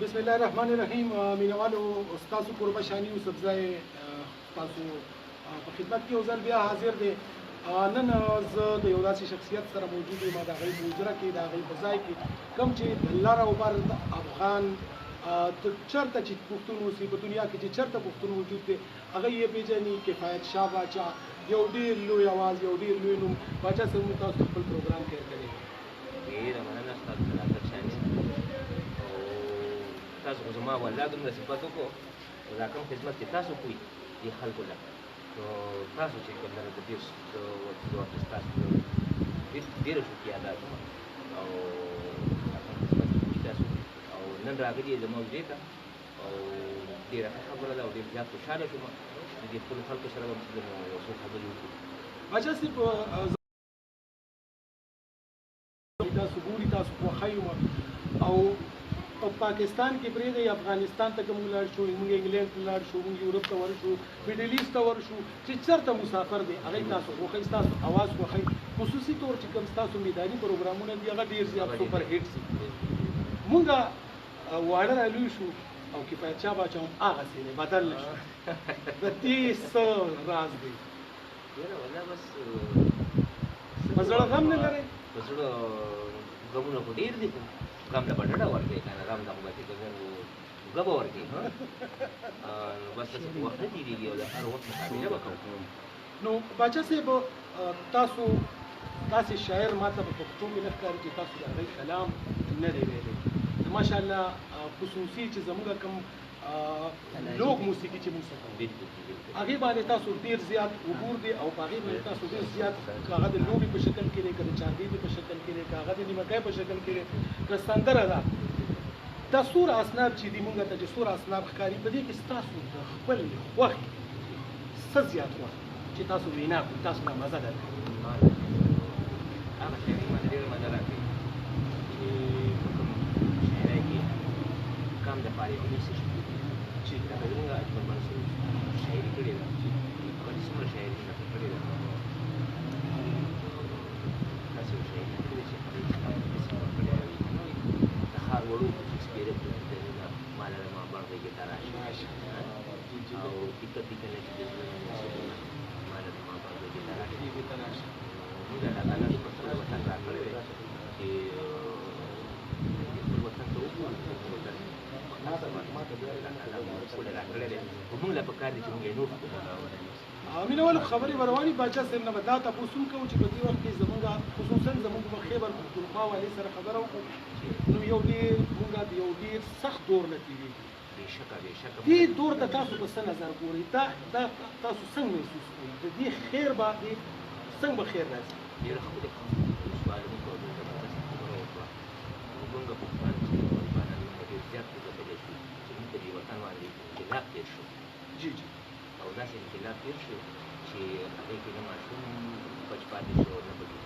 बिस्मिल्लाहिर्रहमानिर्रहीम मीनवालो उस्ताद कुर्बशानी सब्ज़ाए تاسو په خدمت کې وزل بیا حاضر دی نن زه د یو داسې شخصیت سره موجود یم د هغې په حجره کې د هغې په ځای کې کوم چې د لر او بر افغان چېرته چې پښتون اوسي په دنیا کې چې چېرته پښتون موجود دی هغه یې پېژني کفایت شاه باچا یو ډېر لوی اواز یو ډېر لوی نوم باچا صاحب موږ تاسو خپل پروګرام خیر کړی ډېره مننه ستاسو ملاتړ شانې او تاسو خو زما والله دومره صفت وکړو او دا کوم خدمت چې تاسو کوئ دې خلکو له نو تاسو چې کوم لره د ډېر وخت ستاسو ډېره شکریه ادا کوم او خدمت کوي تاسو او نن راغلي یې زما وجې ته او ډېره ښه خبره ده او ډېر زیات خوشحاله شوم چې دې خپلو خلکو سره به یو څو خبرې وکړو باچا صاحب تاسو ګوري تاسو خوښه او په پاکستان کې پرېږدئ افغانستان ته که موږ لاړ شو موږ انګلینډ ته لاړ شو موږ یورپ ته ورشو میډل ایسټ ته ورشو چې چېرته مسافر دی هغې تاسو خوښئ ستاسو اواز خوښئ خصوصي طور چې کوم ستاسو میداني پروګرامونه دي هغه ډېر زیات سوپر هټ دي موږ واړه رالوی شو او کفایت شاه باچا هم هغسې دی بدل نه شو د دې څه راز دی یاره والله بس په زړه غم نه لرئ په زړه غمونه خو ډېر دي غم له به ډډه ورکوي که نه غم ته خو به چې غه به ورکوي بس داسې په وخت نه تېرېږي او د هر وخت مقابله به کوو نو باچا صاحب تاسو داسې شاعر ما ته په پښتو کې نه ښکاري چې تاسو د هغې کلام نه دی ویلی ماشاءالله خصوصي چې زموږ کوم لوک موسیقي چې موږ څه هغې باندې تاسو ډېر زیات عبور دی او په هغې باندې تاسو ډېر زیات که هغه د لوبې په شکل کې دی که د چاندېدې په شکل کې دی که هغه د نیمکۍ په شکل کې دی که سندره ده دا څومره اسناب چې دي موږ ته چې څومره اسناب ښکاري په دې کې ستاسو د خپل خوښې څه زیات خوښ چې تاسو وینا کوئ تاسو نه مزه درکوي هغه شاعري ماته ډېره مزه راکوي چې په کوم شاعرۍ کې کام دپاره یې هنر څه شي چې لکه زموږ اجمل منصور شاعري کړې ده هغه چې څومره شاعري لکه کړې ده داسې یو شاعري کړې ده چې هغې کتاب داسې ورکړی وي د ښار وړو چې سپېره پلنځرونه ما لره ما بڼغې کې ته راشي او تیکه تیکه نه چې د زړه نه نصیبونه ما لره ما بڼغې کې ته راشي موږ الله تعالی په خپل وطن راکړی دی چې خپل وطن ته وګورو خپل وطن ټول راکړی دی خو موږ له پکار دي چې موږ یې نور مینهوالو خبرې روانې باچا صاحب نه به دا تپوس هم کوو چې په دې وخت کې زموږ خصوصا زموږ په خیبر پښتونخوا والي سره خبره وکړو نو یو ډېر موږ د یو ډېر سخت دور نه تېرېږي بېشکه بېشکه دې دور ته تاسو په څه نظر ګورئ دا تاسو څنګه محسوس کوئ د دې خیر به څنګه به خیر راځي ډېره ښکلې سوال مو کړو ډېره زبردسته خبره وکړه زموږ پښتانه چې غریبانان موږ ډېر زیات وځپلی شو چې موږ په دې وطن باندې انقلاب تېر شو جی جی او داسې انقلاب تېر شو چې هغې کې نه ماشوم بچ پاتې شو نه پکې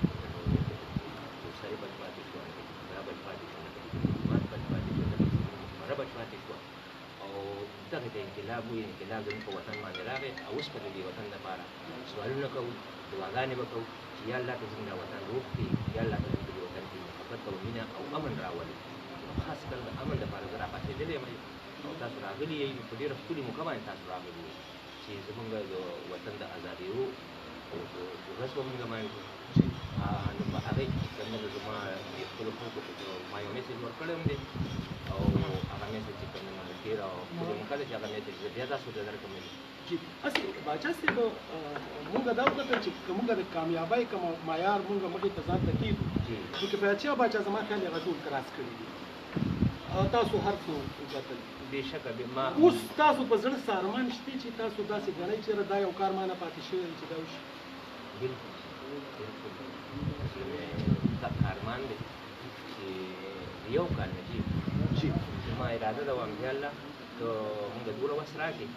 سړی بچ پاتې شو نه پکې خبره بچ پاتې شو نه پکې معلومات بچ پاتې شو نه پکې مره بچ پاتې شو او دغه د انقلاب وي انقلاب زموږ په وطن باندې راغی او اوس به د دې وطن لپاره سوالونه کوو دعاګانې به کوو چې یا الله ته زموږ دا وطن روغ کړي یا الله ته زموږ په دې وطن کې محبت او مینه او امن راولي نو خاص کر د امن لپاره زه راپاڅېدلی یم او تاسو راغلي یئ په ډېره ښکلې موقع باندې تاسو راغلي یئ چې زموږ د وطن د ازادیو ورځ به موږ لمانځو نو په هغې کې چې کوم دی زما د خپلو خلکو ما یو میسج ورکړی هم دی او هغه میسج چې کوم دی ډېره ښکلې موقع ده چې هغه میسج زه بیا تاسو ته درکړم هسې باچا صاحب موږ دا وکتل چې که موږ د کامیابۍ کوم معیار موږ مخې ته ځان ته کېږو نو کفایت شاه باچا زما خیال هغه ټول کراس کړي دي تاسو هر څه وکتل بېشکه اوس تاسو په زړه څه ارمان شته چې تاسو داسې ګڼئ چېرې دا یو کار ما نه پاتې شوی دی چې دا وشي بلکل دا ارمان دی چې یو کال نه کېږي زما اراده ده وایم یالله که موږ دومره وس راکړي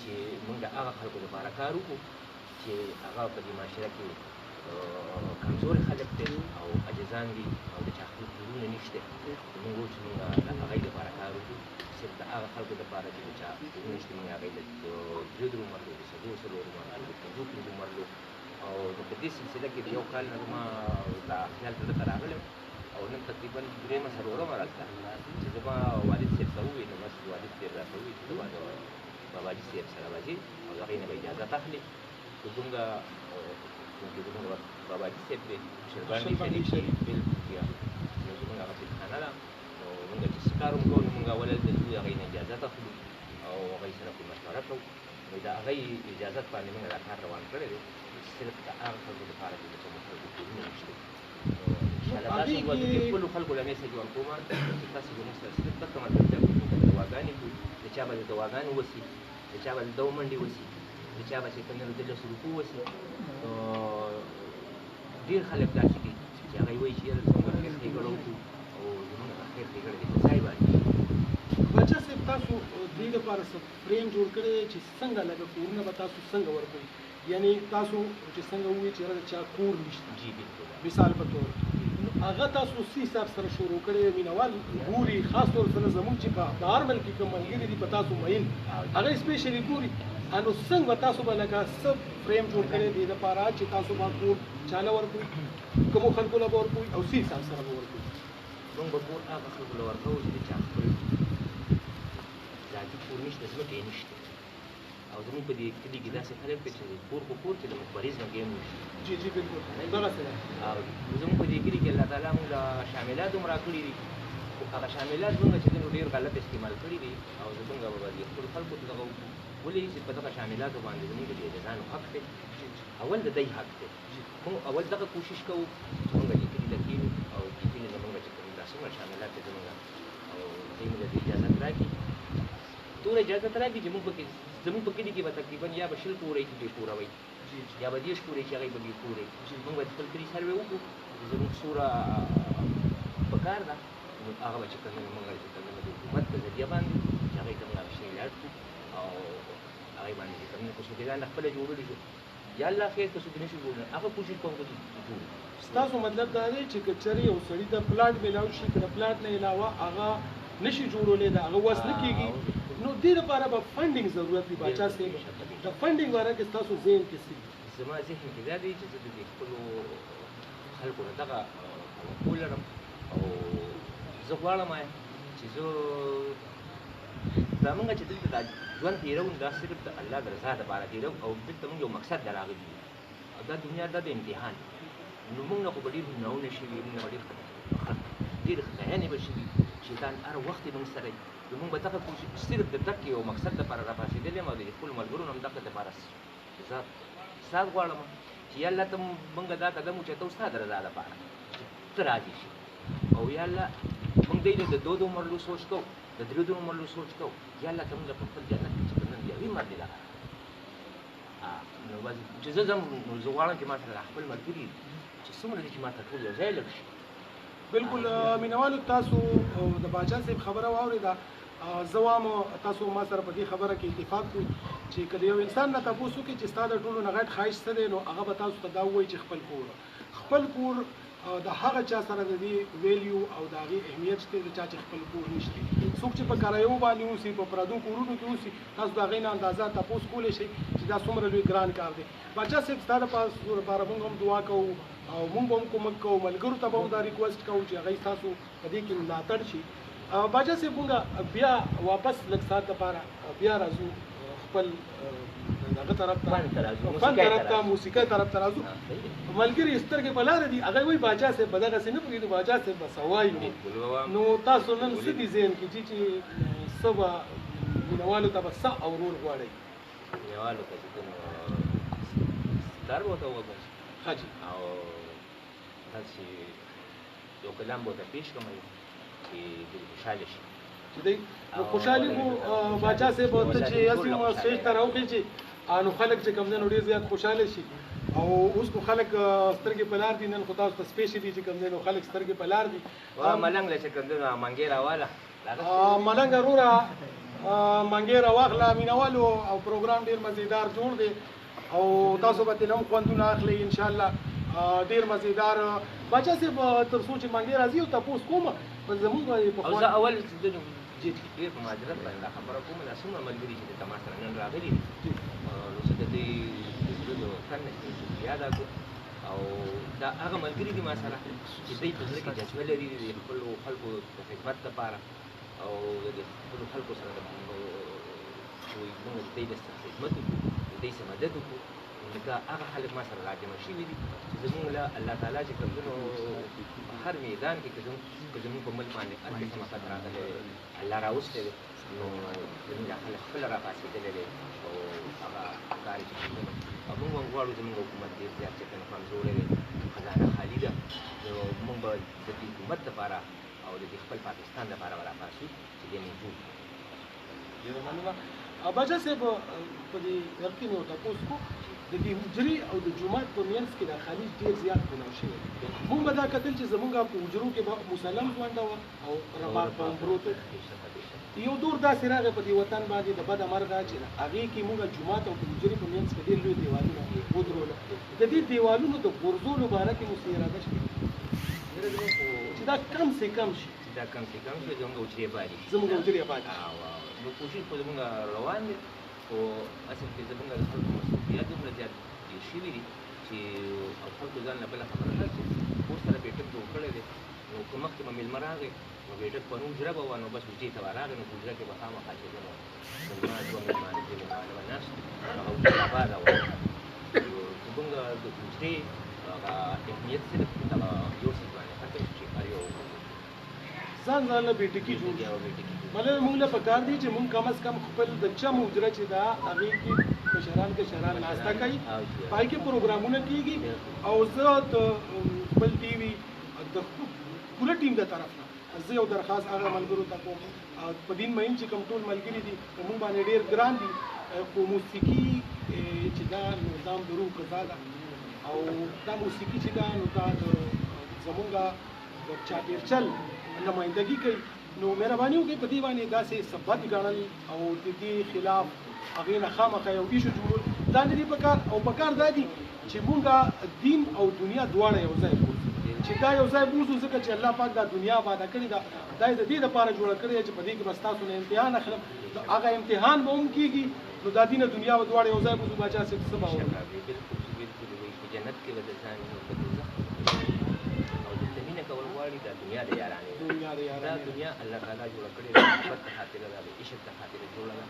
چې موږ د هغه خلکو لپاره کار وکړو چې هغه په دې معاشره کې کمزوري خلک دی او عاجزان دي او د چا خپل کورونه نشته موږ وایو چې موږ د هغوی لپاره کار وکړو صرف د هغه خلکو لپاره چې د چا کورونه نشته موږ هغوی له درې درو مرلو د څلورو مرلو د پنځو مرلو او په دې سلسله کې د یو کال نه زما دا خیال زړه ته راغلی او نن تقریبا درېیمه څلورمه ورځ ده چې زما والد صاحب ته ووایي نو بس والد صاحب راته ووایي چې ته به د باباجي صاحب سره به ځې او د هغې نه به اجازت اخلي که زمونږ چونکې زمونږ باباجي صاحب دی شربانډي شریف کې بلکل بیا نو زمونږ هغه خانه ده نو مونږ چې څه کار هم کوو نو مونږ اول د دوی هغې نه اجازت اخلو او هغې سره پرې مشوره کوو نو د هغې اجازت باندې مونږ دا کار روان کړی دی صرف د هغه خلکو لپاره چې د کومو خلکو کورونه نشته انشاءالله تاسو به د خپلو خلکو له میسج ورکوم چې تاسو زموږ سره صرف دغه ملګرتیا کوئ که دواګانې کوو د چا به د دواګانو وسي د چا به د دو منډې وسي د چا به چې کوم د 10 روپو وسي نو ډېر خلک داسې دي چې هغوی وایي چې یاره څنګه خیر ښېګړه وکړو او زموږ هغه خیر ښېګړه دې په ځای باندې باچا صاحب تاسو دې لپاره څه فریم جوړ کړی دی چې څنګه لږه کورونه به تاسو څنګه ورکوئ یعنی تاسو چې څنګه ووایي چې یاره د چا کور نشته جی بالکل مثال په طور هغه تاسو څه حساب سره شروع کړی مینوال ګوري خاص طور سره زموږ چې په هر ملک کې کوم ملګري دي په تاسو مین هغه سپیشلی ګوري نو څنګه تاسو به لکه څه فریم جوړ کړی دی لپاره چې تاسو به کور چاله ورکوئ کومو خلکو له به ورکوئ او څه حساب سره به ورکوئ مونږ به کور هغه خلکو له ورکوو چې د چا خپل ذاتي کور نشته ځمکې نشته او زموږ په دې کلي کې داسې خلک دی چې کور په کور چې د مخبري ځمکې هم نشته جی جی بالکل دغسې ده او زموږ په دې کلي کې الله تعالی موږ له شاملات هم راکړي دي خو هغه شاملات موږ چې دی نو ډېر غلط استعمال کړي دي او زموږ به دې خپلو خلکو ته دغه وکړو ولې چې په دغه شاملاتو باندې زموږ د اعتزانو حق دی اول د دی حق دی خو اول دغه کوشش کوو چې موږ دې کلي ته کښېنو او دې کلي زموږ چې کوم دا څومره شاملات دي زموږ او دوی موږ ته اجازت راکړي دومره اجازت راکړي چې موږ پکې زموږ په کلي کې به تقریبا یا به 100 کورې چې بې کوره وي یا به 10 کورې چې هغوی به بې کورې موږ به خپل کلي سروې وکړو زموږ څومره په کار ده نو هغه به چې کوم موږ چې کوم د حکومت په ذریعه باندې چې هغوی ته موږ هغه شی لاړ کړو او هغوی باندې چې کوم که صوفیګان خپله جوړلی شو یا الله خیر که څوک نه شي جوړلی هغه کوشش کوم که جوړ ستاسو مطلب دا دی چې که چېرې یو سړي ته پلاټ میلاو شي که د پلاټ نه علاوه هغه نشي جوړولی د هغه وس نه کېږي نو دې لپاره به فنډینګ ضرورت وي باچا صاحب د فنډینګ باره کې ستاسو ذهن کې څه زما ذهن کې دا دی چې زه د دې خپلو خلکو نه دغه توقع لرم او زه غواړم چې زه دا موږ چې دلته دا ژوند تېروو دا صرف د الله د رضا دپاره تېروو او دلته موږ یو مقصد ته راغلي یو او دا دنیا دا د امتحان نو موږ نه خو به ډېر ګناهونه شوي موږ نه به ډېر خطايانې به شوي شیطان هر وخت یې موږ سره نو موږ به دغه کوشش صرف د دغه یو مقصد دپاره راپاڅېدلی یم او د خپلو ملګرو نه هم دغه دپاره زه سات غواړم چې یا الله ته موږ دا قدم اوچتو ستا د رضا دپاره چې ته راضي شي او یا الله موږ دی د 2 عمر لو سوچ کوو د 3 عمر لو سوچ کوو یا الله ته موږ په خپل جنت کې چې په نن یوې مرد لاره نو چې زه ځم نو زه غواړم چې ما سره خپل ملګري چې څومره دي چې ما ته ټول یو ځای لږ شي بالکل مینوالو تاسو د باچا صاحب خبره واورېده زه وایم تاسو ما سره په دې خبره کې اتفاق کوئ چې که د یو انسان نه تپوس وکړي چې ستا د ټولو نه غټ ښایست څه دی نو هغه به تاسو ته دا ووایي چې خپل کور د هغه چا سره د دې ویلیو او د هغې اهمیت شته د چا چې خپل کور نشته څوک چې په کرایو باندې اوسي په پردو کورونو کې اوسي تاسو د هغې نه اندازه تپوس کولی شئ چې دا څومره لوی ګران کار دی باچا صاحب ستا لپاره موږ هم دعا کوو او موږ به هم کومک کوو ملګرو ته به هم دا ریکویسټ کوو چې هغوی ستاسو په دې کې ملاتړ شي باچا صاحب موږ بیا واپس لږ ساعت لپاره بیا راځو خپل دغه طرف ته فن طرف ته موسیقۍ طرف ته راځو ملګري سترګې په لاره دي هغوی وایي باچا صاحب به دغسې نه پوهېږي باچا صاحب به څه وایي نو تاسو نن څه دي ذهن کې چې څه به مینوالو ته به څه اورول غواړئ مینوالو ته چې کوم ستار به ورته ووایم ښه جي او داسې یو کلام به ورته پېښ کړم چې دوی خوشحاله شي چې دی نو خوشحالي خو باچا صاحب ته چې هسې سټیج ته راوخېږي نو خلک چې کوم دی نو ډېر زیات خوشحاله شي او اوس خو خلک سترګې په لار دي نن خو تاسو ته سپیشلي چې کوم دی نو خلک سترګې په لار دي ملنګ له چې کوم دی نو منګې راواله ملنګ وروره منګې راواخله مینوالو او پروګرام ډېر مزېدار جوړ دی او تاسو به ترې هم خوندونه اخلئ انشاءالله ډېر مزېدار باچا صاحب تر څو چې منګې راځي او تپوس کوم زموږ او زه اول ډېر په معذرت باندې دا خبره کوم دا څومره ملګري چې دلته ما سره نن راغلي دي نو زه د دې زړه د تن نه یاد کړو او دا هغه ملګري دي ما سره چې دوی په زړه کې جذبه لري د خپلو خلکو د خدمت لپاره او د خپلو خلکو سره د موږ د دوی د خدمت وکړو د دوی سره مدد وکړو نو دا هغه خلک ما سره راجمع شوي دي چې زموږ له الله تعالی چې کوم په هر میدان کې که زموږ په ملک باندې هر قسم افت راغلی الله راوستی دی نو زموږ دا خلک خپله راپاڅېدلی دی او هغه کار چې کوم او موږ هم غواړو زموږ حکومت ډېر زیات چې کوم کمزوری دی خزانه خالي ده نو موږ به د دې حکومت لپاره او د دې خپل پاکستان لپاره به راپاڅو چې دې موږ جوړ کړو. ډېره مننه. باچا صاحب په دې وخت کې مې ورته تپوس کو د دې حجرې او د جومات په منځ کې دا خالي ډېر زیات ګناه شوی دی. موږ به دا کتل چې زموږ په حجرو کې به مسلم ځوانده وه او رباب به هم پروت و. یو دور داسې راغی په دې وطن باندې د بده مرغه چې هغې کې موږ جومات او د حجرې په منځ کې ډېر لوی دیوالونه ودروله. د دې دیوالونو د غورځولو باره کې مو څه اراده شته چې دا کم سے کم شي؟ دا کم سے کم شي زموږ حجرې آبادې شي. زموږ حجرې آبادې شي. نو کوشش خو زموږ روان دی خو اصل کې زموږ د خلکو مصروفیات دومره زیات ډېر شوي دي چې او خلکو ځان له بله خبره نه چې کور سره بیټک جوړ کړی دی نو که مخکې به مېلمه راغی نو بیټک په نوم حجره به وه نو بس حجرې ته به راغی نو په حجره کې به خامخا چې زما دوه مېلمانه درې مېلمانه به ناست هغه حجره آباده وه. زموږ د حجرې هغه اهمیت صرف دغه یو څیز باندې ختم شو چې هر یو ځان له بیټکي جوړ شي. مطلب موږ له پکار دی چې موږ کم از کم خپل د چم حجره چې دا هغې کې کشران ناسته کوي پای کې پروګرامونه کېږي او زه د خپل ټي وي د پوره ټیم د طرف نه زه یو درخواست هغه ملګرو ته کوم په دین مین چې کوم ټول ملګري دي په موږ باندې ډېر ګران دي خو موسیقي چې دا نظام د روح غذا ده او دا موسیقي چې دا نو دا زمونږ د چاپېرچل نمایندګي کوي نو مهرباني وکړئ په دې باندې داسې ثبت ګڼل او د دې خلاف هغې نه خامخا یو ایشو جوړول دا نه دي پکار او پکار دا دي چې مونږ دین او دنیا دواړه یو ځای بوځو چې دا یو ځای بوځو ځکه چې الله پاک دا دنیا آباده کړې ده دا یې د دې لپاره جوړه کړې ده چې په دې کې به ستاسو نه امتحان اخلم هغه امتحان به هم کېږي نو دا دین او دنیا به دواړه یو ځای بوځو باچا صاحب څه به وایي؟ بالکل په جنت کې به د ځان او دلته مینه کول غواړي دا دنیا د یارانې دا دنیا الله تعالی جوړه کړې ده د محبت ته خاطره ده د عشق ته خاطره جوړه ده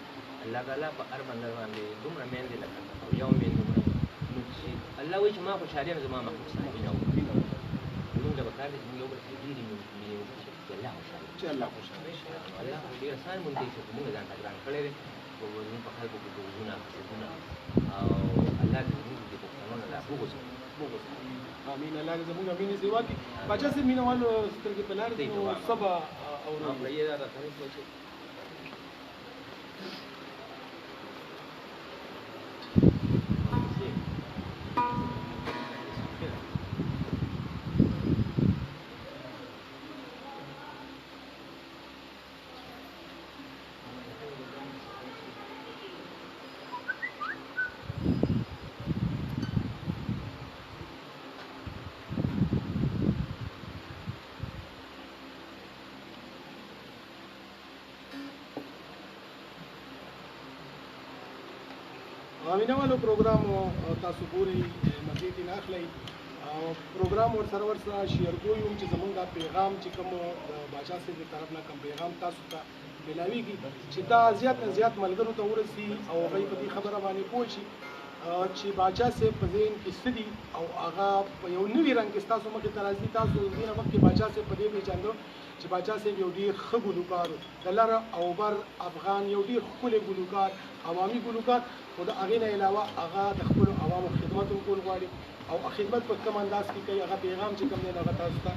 الله تعالی په هر بنده باندې دومره میندې لکه او یو میندې نو چې الله وایي چې ما خوشحالي یم زما مخلوق سره مینه وکړي موږ له پکار دی چې موږ یو بل سره ډېرې مینې وکړو چې الله خوشحاله چې الله خوشحاله شي. الله خو ډېر اسان مونږ چې موږ ځان ته ګران کړی دی خو زموږ په خلکو کې بغضونه حسدونه او الله دې زموږ د پښتنو نه دا بغض امین الله دې زموږ امین سیوا کړي. باچا صاحب مینه والو سترګې په لار دي نو سبا اورو مینه والو پروګرام تاسو ګورئ مزید یې نه اخلئ او پروګرام ورسره شیر کوئ چې زموږ دا پیغام چې کوم د باچا صاحب د طرف نه کوم پیغام تاسو ته ملاویږي چې دا زیات نه زیات ملګرو ته ورسي او هغوی په دې خبره باندې پوه شي چې باچا صاحب په ذهن کې څه دي او هغه په یو نوي رنګ کې ستاسو مخې ته راځي. تاسو د دې نه مخکې باچا صاحب په دې پېژانده چې باچا صاحب یو ډېر ښه ګلوکار و د لر او بر افغان یو ډېر ښکلی ګلوکار عوامي ګلوکار خو د هغې نه علاوه هغه د خپلو عوامو خدمت هم کول غواړي او خدمت په کوم انداز کې کوي هغه پیغام چې کوم دی هغه تاسو ته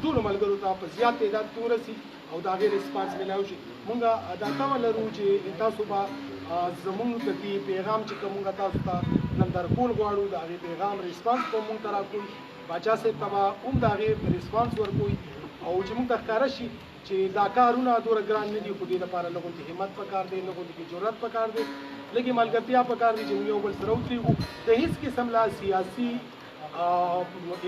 ټولو ملګرو ته په زیات تعداد کې ورسي او د هغې رسپانس میلاو شي. مونږ دا تمه لرو چې تاسو به زموږ د دې پیغام چې کوم مونږ تاسو ته نن درکول غواړو د هغې پیغام رسپانس به مونږ ته راکوئ. باچا صاحب ته به هم د هغې رسپانس ورکوئ او چې مونږ ته ښکاره شي چې دا کارونه دومره ګران نه دي خو دې لپاره لږ همت پکار دی لږ جرأت پکار دی لږې ملګرتیا پکار دی چې موږ یو بل سره ودرېږو د هېڅ قسم لا سیاسي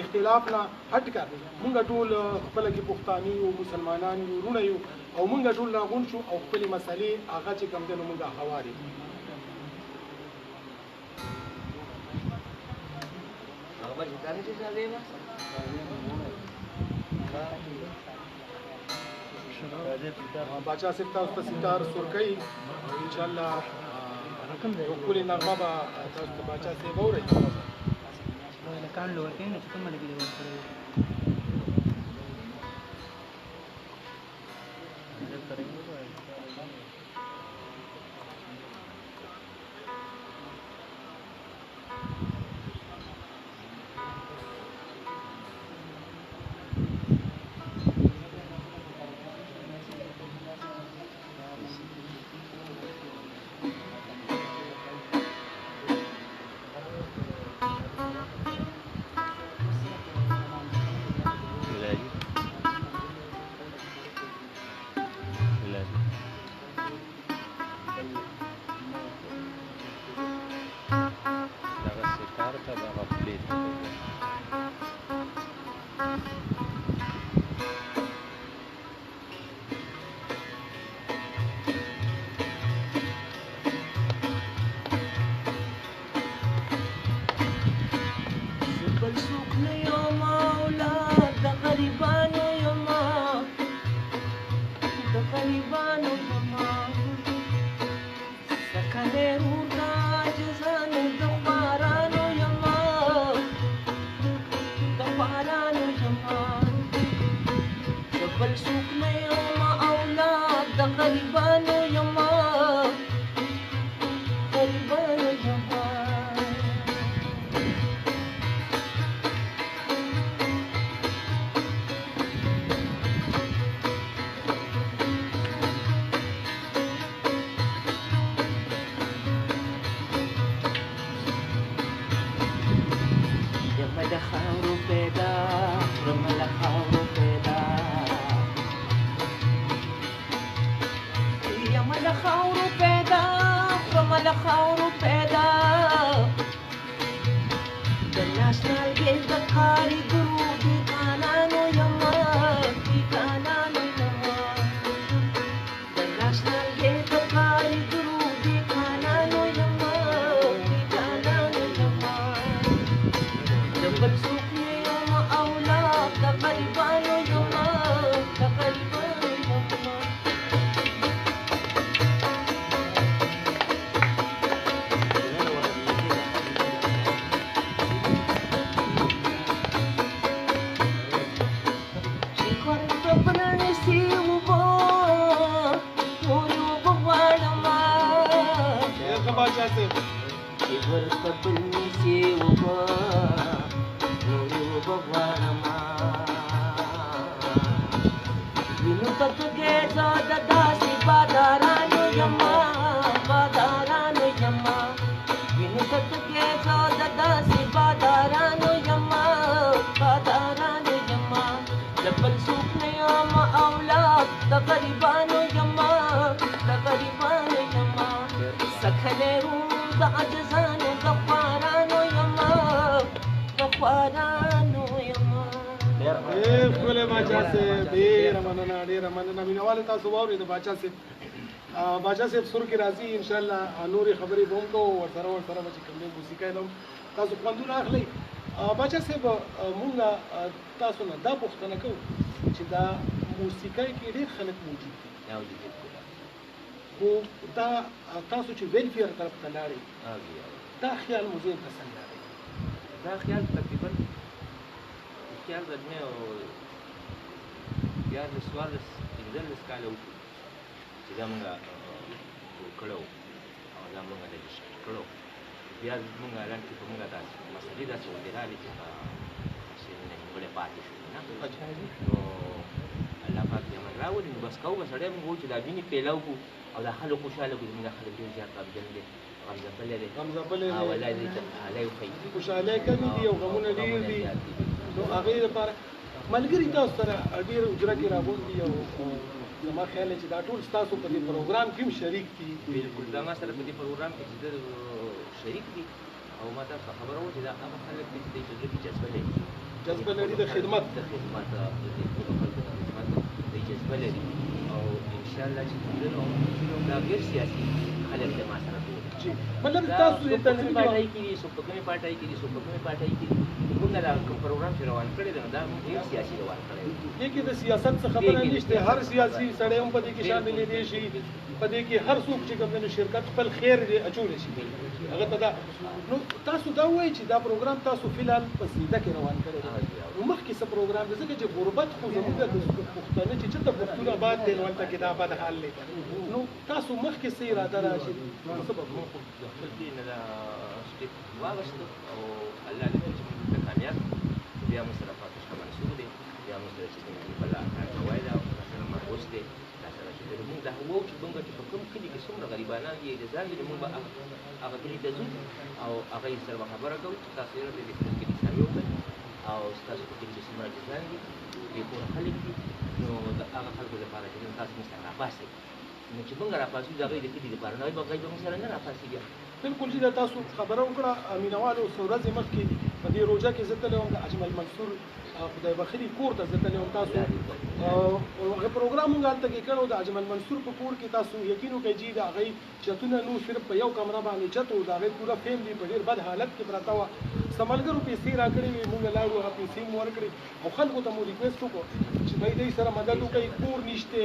اختلاف نه هټ کار مونږ ټول خپله کې پښتانه یو مسلمانان یو وروڼه یو او مونږ ټول راغونډ شو او خپلې مسلې هغه چې کوم دی نو مونږ هوارې هغه دا چې ځای و باچا صاحب تاسو ته ستار سور کوي ان شاء الله یو کلی نغمه به تاسو ته باچا صاحب اورئ کان لور کې نو کومه لګي دی باچا صاحب سر کې راځي ان شاء الله نورې خبرې به هم کوو ورسره به چې کوم دی موسیقۍ هم تاسو خوندونه اخلئ. باچا صاحب مونږ تاسو نه دا پوښتنه کوو چې دا موسیقۍ کې ډېر خلک موجود دي خو دا تاسو چې ویلفیر طرف ته لاړئ دا خیال مو ذهن ته څنګه راغی؟ دا خیال تقریبا خیال د مې دیارلس څوارلس پنځلس کاله وکړو چې دا مونږ کړو او دا مونږ رجسټر کړو بیا مونږ اعلان کې په مونږ داسې مسلې داسې ورته راغلې چې نیمګړې پاتې شو نه نو الله پاک دې موږ راولي نو بس کوو به سړی مونږ وایو چې دا وینې پیلاو کړو او دا خلک خوشحاله کړو زموږ خلک ډېر زیات غمجن دي غمزپلی دی والله دې ته حالی وښیي خوشحالۍ کمې دي او غمونه ډېر دي نو هغې لپاره ملګري تاسو سره ډېر اجره کې راغونډي او زما خیال دی چې دا ټول ستاسو په دې پروګرام کې هم شریک دي. بلکل دا ما سره په دې پروګرام کې چې شریک دي او ما ته خبره وه چې دا هغه خلک دي چې د زړه کې جذبه لري د خدمت د خدمت د جذبه لري او انشاءالله چې دا غیر سیاسي خلک د ما سره ټول مطلب تاسو د تنظیمي پارټۍ کې دي څوک په کومې پارټۍ کې دي څوک په کومې پارټۍ کې دي موږ موږ دا کوم پروګرام چې روان کړی دی دا موږ ډېر سیاسي روان کړی دی. دې کې د سیاست څخه خبره نشته، هر سیاسي سړی هم په دې کې شامل دی شي، په دې کې هر څوک چې کوم شرکت خپل خیر دې اچولی شي هغه ته دا. نو تاسو دا وایئ چې دا پروګرام تاسو فلحال په سیده کې روان کړی دی، نو مخکې څه پروګرام دی ځکه چې غربت خو زموږ د پښتانه چې چېرته پښتون آباد دی نو هلته کې دا بد حال دی، نو تاسو مخکې څه اراده راشي څه به دې نه دا سټیپ واغېستو او الله دې وکړي چې موږ ته کامیاب بیا موږ سره پاتې شاه منصور دی، بیا موږ سره چې بله کارکوی ده او سره محبوس دی، دا سره چې موږ دا وو چې موږ چې په کوم کلي کې څومره غریبانان دي د ځان دي موږ به هغه کلي ته ځو او هغه یې سره به خبره کوو چې تاسو یې د دې کلي سامي وکړئ او ستاسو په کلي کې څومره ځان دي بې کوره خلک دي، نو د هغه خلکو لپاره چې تاسو موږ سره راپاسئ، نو چې موږ راپاسو د هغوی د کلي لپاره نه وي به هغوی به موږ سره نه راپاسي بیا. بالکل چې دا تاسو خبره وکړه مینوالو څو ورځې مخکې په دې روژه کې زه تللی وم د اجمل منصور خدای بخلي کور ته زه تللی وم، تاسو هغه پروګرام موږ هلته کې کړی و د اجمل منصور په کور کې، تاسو یقین وکړئ چې د هغوی چتونه نو صرف په یو کمره باندې چت و، د هغوی پوره فیملي په ډېر بد حالت کې پرته وه، څه ملګرو پیسې راکړې وې موږ لاړو هغه پیسې مو ورکړې او خلکو ته مو ریکویسټ وکړو چې دوی دوی سره مدد وکړئ، کور نشته،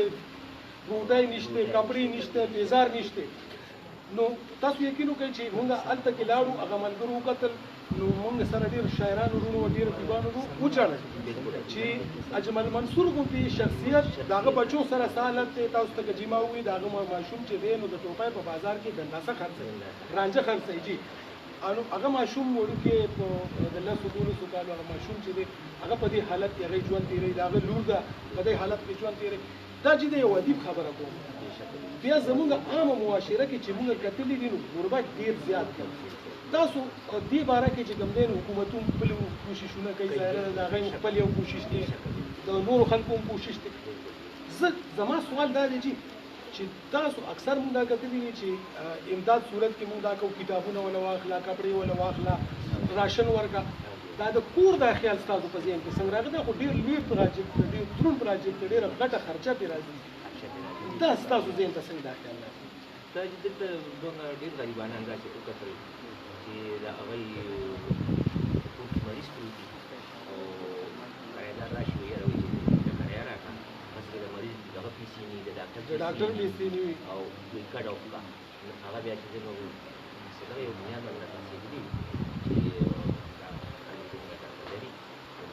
ډوډۍ نشته، کپړې نشته، تیزار نشته. نو تاسو یقین وکړئ چې موږ هلته کې لاړو هغه ملګرو وکتل، نو موږ سره ډېر شاعران ورونو ډېر ادیبان ورو وچاړل چې اجمل منصور غوندې شخصیت د هغه بچو سره څه حالت دی، تاسو ته که جیما ووایي د هغه ماشوم چې دی نو د ټوپۍ په بازار کې ګنداسه خرڅوي، رانجه خرڅوي جي، نو هغه ماشوم وړوکی د 10-12 کالو هغه ماشوم چې دی هغه په دې حالت کې هغې ژوند تېروي، د هغه لور ده په دې حالت کې ژوند تېروي. دا چې د یو ادیب خبره کوم، بیا زموږ عامه معاشره کې چې موږ کتلي دي نو غربت ډېر زیات دی. تاسو دې باره کې چې کوم دی حکومتونه خپل کوششونه کوي، ظاهره د هغوی خپل یو کوشش دی، د نورو خلکو هم کوشش دی. زما سوال دا دی چې تاسو اکثر موږ دا کتلي دي چې امداد صورت کې موږ دا کوو، کتابونه وله واخله، کپړې وله واخله، راشن ورکړه، دا د کور دا خیال ستاسو په ذهن کې څنګه راغلی؟ دا خو ډېر لوی پراجیکټ دی، ډېر دروند پراجیکټ دی، ډېره غټه خرچه پرې راځي، دا ستاسو ذهن ته څنګه دا خیال راځي؟ دا چې دلته دومره ډېر غریبانان راشي وکتل چې د هغوی ټول مریض پروت دي او کرایدار راشي ویې راوایي چې د کرایه راکړه، بس د مریض دغه پیسې نه وي، د ډاکټر پیسې نه وي او دوی کډه وکړه، هغه بیا چې دی نو دغه یو بنیاد باندې راسېدلي چې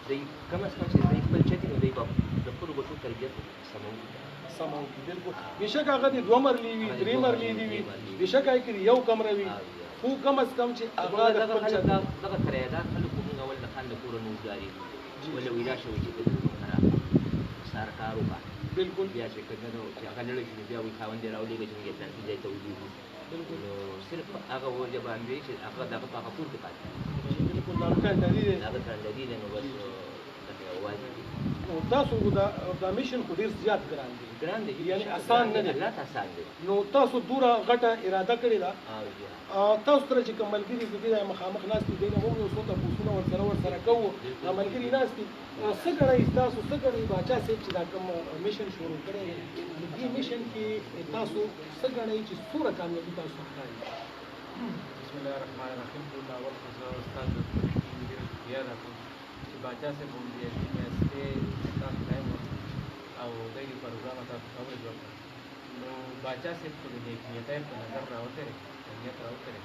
دوی کم از کم چې دوی خپل چتي نو دوی به د خپلو بچو تربیت سموي. بالکل بېشکه هغه دې 2 مرلې وي، 3 مرلې دي وي، بېشکه هغې کې یو کمره وي، خو کم از کم چې هغه دغه کرایهدار خلک خو موږ اول د خان د کوره نه وزګاري ولې ویلا شوي چې سار کار وکړه، بالکل بیا چې که نه چې هغه لړی شي بیا وایي خاوند یې راولېږه چې موږ یې پلانکي ځای ته ولیږو، نو صرف هغه وجه باندې چې هغه دغه په هغه کور کې پاتې بالکل دا کانداري دی، هغه کانداري دی، نو بس واجب دي. نو تاسو دا میشن خو ډېر زیات ګران دی، یعنې اسان نه دی، الله ته اسان دی. نو تاسو دومره غټه اراده کړې ده، تاسو سره چې کوم ملګري د دې مخامخ ناست دي نه موږ یو څو تپوسونه ورسره کوو، ملګري ناست دي، څه ګڼئ تاسو څه ګڼئ باچا صاحب چې دا کوم میشن شروع کړی دی دې میشن کې تاسو څه ګڼئ چې څومره کامیابي تاسو ښکاري؟ بسم الله الرحمن الرحیم. ټول اول خو زه استاد ډېر شکریه ادا کوم چې باچا صاحب هم دې میاشتې تاسو ټایم او دغه پروګرام تاسو کاورېج وکړ، نو باچا صاحب خو د نیکمرغۍ په نظر راوتلی نیت راوتلی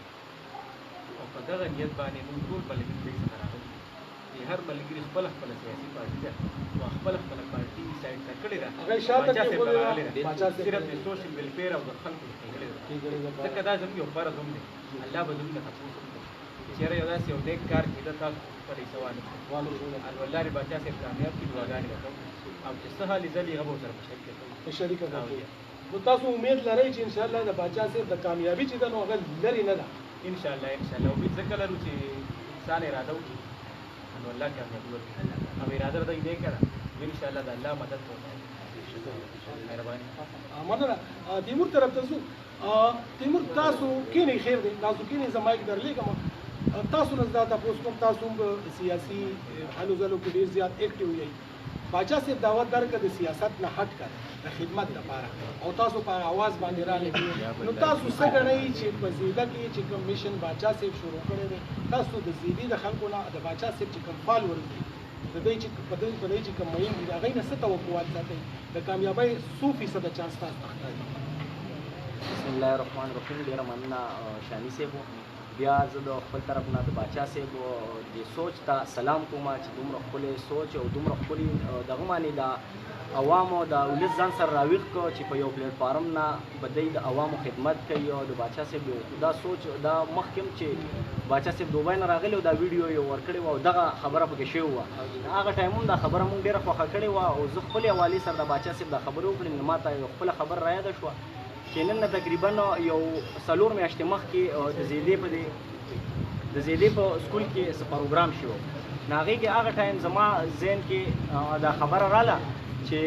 او په دغه نیت باندې موږ ټول ملګري دوی څخه راغلي چې هر ملګري خپله سیاسي پارټي ده او خپله پارټي ډیسایډ کړې ده، باچا صاحب ته راغلی ده، صرف د سوشل ویلفیر او د خلکو ښېګړې ده، ځکه دا زموږ یو فرض هم دی، الله به زموږ نه تپوس وکړي چې چېرې یو داسې یو نیک کار کېده تاسو خپله یې سوال وکړو، الله دې باچا صاحب کامیاب کړي، دعاګانې به کوو او چې څه حالې ځلې هغه به ورسره په شریکه کوو. نو تاسو امید لرئ چې انشاءالله د باچا صاحب د کامیابي چې ده نو هغه لرې نه ده؟ انشاءالله امید ځکه لرو چې انسان اراده وکړي نو الله کامیابي ورکړي، او اراده د دې کړه انشاءالله د الله مدد کوي. مهرباني مننه. تیمور طرف ته ځو. تیمور تاسو کینې خیر دی، تاسو کینې زه مایک درلیږم، تاسو نه زه تاسو کوم تاسو هم سیاسي هلو ځلو کې ډېر زیات اکټیو یئ، باچا صاحب دعوت درکړه د سیاست نه هټ کړ د خدمت لپاره او تاسو په आवाज باندې راغلي نو تاسو څه ګڼئ چې په زیده کې چې کوم میشن باچا صاحب شروع کړی دی تاسو د زیدي د خلکو نه د باچا صاحب چې کوم فالوورز دي د دې چې په دې چې کوم مهم دي هغوی نه څه توقعات ساتئ د کامیابۍ څو فیصده چانس تاسو ته ښکاري بسم الله الرحمن الرحیم ډېره مننه شانی صاحب بیا زه د خپل طرف نه د باچا صاحب د سوچ ته سلام کوم چې دومره ښکلی سوچ او دومره ښکلي دغه باندې د عوامو د ولس ځان سره راویښ کړو چې په یو پلیټ فارم نه به دی د عوامو خدمت کوي او د باچا صاحب دا سوچ دا مخکې هم چې باچا صاحب دوبۍ نه راغلی او دا ویډیو یې ورکړې وه او دغه خبره پکې شوې وه هغه ټایم هم دا خبره مونږ ډېره خوښه کړې وه او زه خپلې حوالې سره د باچا صاحب دا خبرې وکړې نو ما ته یو خپله خبره رایاده شوه چې نن نه تقریبا یو 4 میاشتې مخکې د زیدې په سکول کې څه پروګرام شو نو هغې کې هغه ټایم زما ذهن کې دا خبره راله چې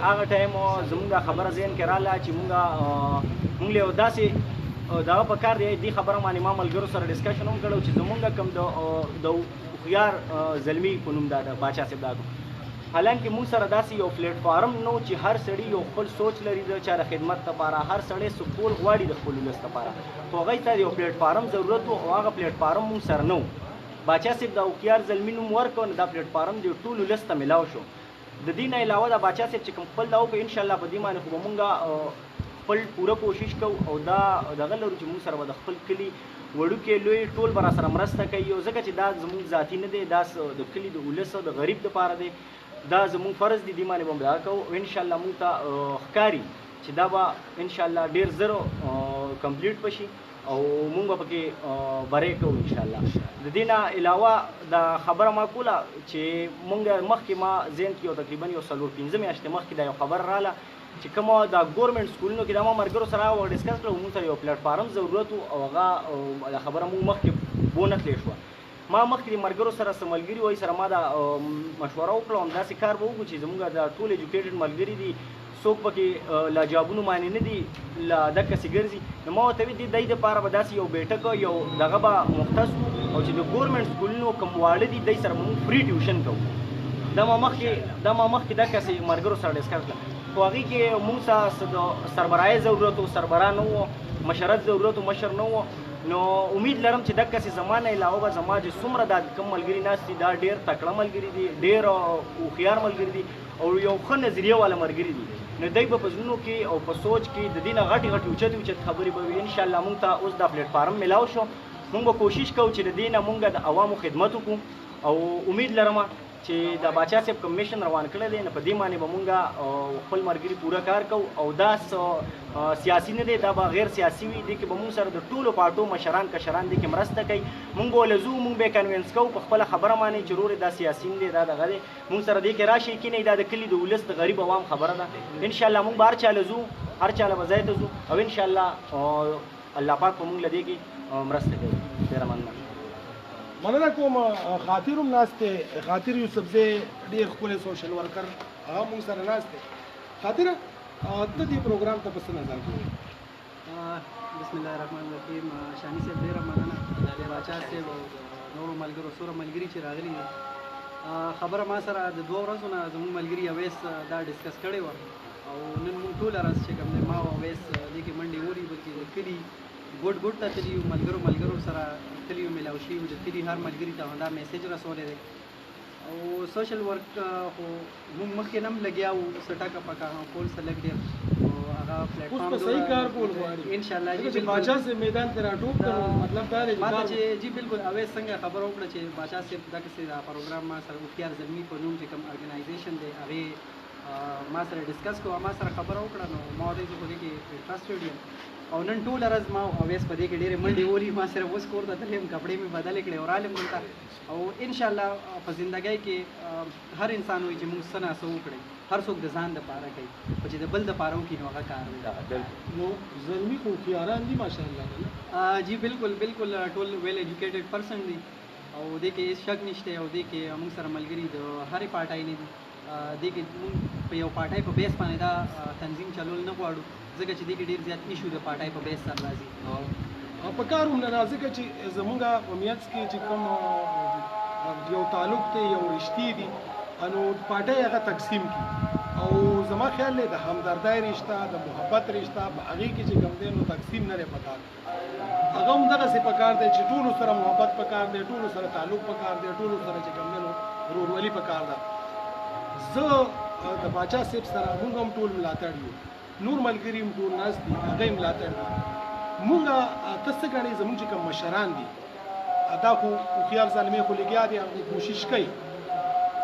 هغه ټایم زمونږ دا خبره ذهن کې راله چې مونږ له یو داسې دغه په کار دی دې خبره باندې ما ملګرو سره ډسکشن هم کړی چې زمونږ کوم د هوښیار زلمي په نوم دا د باچا صاحب دا حالانکه موږ سره داسې یو پلیټ فارم نو چې هر سړي یو خپل سوچ لري د چا د خدمت لپاره هر سړی سکول غواړي د خپل ولس لپاره خو هغوی ته یو پلیټ فارم ضرورت و او هغه پلیټ فارم موږ سره نه و باچا صاحب د هوښیار زلمي نوم ورکړو نو دا پلیټ فارم د ټول ولس ته میلاو شو د دې نه علاوه د باچا صاحب چې کوم خپل دا وکړو انشاءالله په دې باندې خو به مونږ خپل پوره کوشش کوو او دا دغه لرو چې مونږ سره به د خپل کلي وړوکې لوی ټول به راسره مرسته کوي او ځکه چې دا زموږ ذاتي نه دی دا د کلي د ولس او د غریب دپاره دی دا زموږ فرض دی دې باندې به موږ دا کوو انشاءالله مونږ ته ښکاري چې دا به انشاءالله ډېر زر کمپلیټ بشي او مونږ به پکې بری کوو انشاءالله د دې نه علاوه دا خبره ما کوله چې مونږ مخکې ما ذهن کې یو تقریبا یو 4-5 میاشتې مخکې دا یو خبره راله چې کوم د ګورنمنټ سکولونو کې دا ما ملګرو سره ډسکس کړو مونږ ته یو پلیټ فارم ضرورت و او هغه دا خبره مونږ مخکې بونه تللی شوه ما مخکې د ملګرو سره څه ملګري وایي سره ما دا مشوره وکړه همداسې کار به وکړو چې زموږ دا ټول ایجوکیټډ ملګري دي څوک پکې لا جابونو باندې نه دي لا دقسې ګرځي نو ما ورته ویل د دې دپاره به داسې یو بیټک یو دغه به مختص او چې د ګورنمنټ سکولونو کوم واړه دي دی سره مونږ فری ټیوشن کوو دا ما مخکې دقسې ملګرو سره ډسکس کړه خو هغې کې مونږ ته د سربراهۍ ضرورت و سربراه نه و مشرت ضرورت و مشر نه و نو امید لرم چې دقسې زما نه علاوه به زما چې څومره دا کوم ملګري ناست دي دا ډېر تکړه ملګري دي ډېر هوښیار ملګري دي او یو ښه نظریه والا ملګري دي نو دوی به په زړونو کې او په سوچ کې د دې نه غټې اوچت خبرې به وي انشاءالله مونږ ته اوس دا پلیټ فارم میلاو شو مونږ به کوشش کوو چې د دې نه مونږ د عوامو خدمت وکړو او امید لرم چې د باچا صاحب کوم میشن روان کړی دی نو په دې باندې به مونږ خپل ملګري پوره کار کوو او دا سیاسي نه دی دا به غیر سیاسي وي دې کې به مونږ سره د ټولو پارټو مشران کشران دې کې مرسته کوي مونږ به ولې ځو مونږ به یې کنوینس کوو په خپله خبره باندې چې رورې دا سیاسي نه دی دا دغه دی مونږ سره دې کې راشئ کینئ دا د کلي د ولس د غریب عوام خبره ده انشاءالله مونږ به هر چاله ځو هر چاله به ځای ته ځو او انشاءالله الله پاک به مونږ له دې کې مرسته کوي ډېره مننه مننه کوم خاطر هم ناست دی خاطر یوسفزی ډېر ښکلی سوشل ورکر هغه موږ سره ناست دی خاطره ته دې پروګرام ته په څه نظر کوې بسم الله الرحمن الرحیم شانی صاحب ډېره مننه د باچا صاحب او نورو ملګرو سوره ملګري چې راغلي دي خبره ما سره د 2 ورځو نه زموږ ملګري اویس دا ډسکس کړې وه او نن موږ ټوله ورځ چې کوم دی ما او اویس دې کې منډې وړي بلکې د کلي ګوټ ته تللي یو ملګرو سره تللي یو میلاو شوي د کلي هر ملګري ته دا میسیج رسولی دی او سوشل ورک خو موږ مخکې نه هم لګیا وو څه ټکه پکه کول څه لږ ډېر هغه پلیټفارم اوس په صحیح کار کول غواړي انشاءالله چې باچا صاحب میدان ته راټوپ کړو مطلب دا دی ما ته چې جی بالکل اویس څنګه خبره وکړه چې باچا صاحب دغسې دا پروګرام ما سره هوښیار زلمي په نوم چې کوم ارګنایزیشن دی هغې ما سره ډسکس کوه ما سره خبره وکړه نو ما ورته زه خو دې کې انټرسټډ یم او نن ټوله ورځ ما اویس په دې کې ډېرې منډې ولي ما سره اوس کور ته تللی یم کپړې مې بدلې کړې او رالم دلته او انشاءالله په زندګۍ کې هر انسان وایي چې موږ څه نه څه وکړئ هر څوک د ځان دپاره کوي خو چې د بل دپاره وکړي نو هغه کار دی نو زلمي خو هوښیاران دي ماشاءالله جی بالکل ټول ویل ایجوکیټډ پرسن دي او دې کې هېڅ شک نشته او دې کې موږ سره ملګري د هرې پارټۍ نه دي دې کې موږ په یو پارټۍ په بیس باندې دا تنظیم چلول نه غواړو ځکه چې دې کې ډېر زیات ایشو د پارټۍ په بیس سره راځي په کار هم نه ځکه چې زمونږ په میانځ کې چې کوم یو تعلق دی یو رشتې دي نو پارټۍ هغه تقسیم کی او زما خیال دی د همدردۍ رشته د محبت رشته په هغې کې چې کوم دی نو تقسیم نه دی پکار هغه هم دغسې پکار دی چې ټولو سره محبت پکار دی ټولو سره تعلق پکار دی ټولو سره چې کوم دی نو ورورولي پکار ده زه د باچا صاحب سره موږ هم ټول ملاتړ یو نور ملګري هم ټول ناست دي هغه یې ملاتړ دي موږ ته څه ګڼې زموږ چې کوم مشران دي دا خو هوښیار ظالمې خو لګیا دي هغه کوشش کوي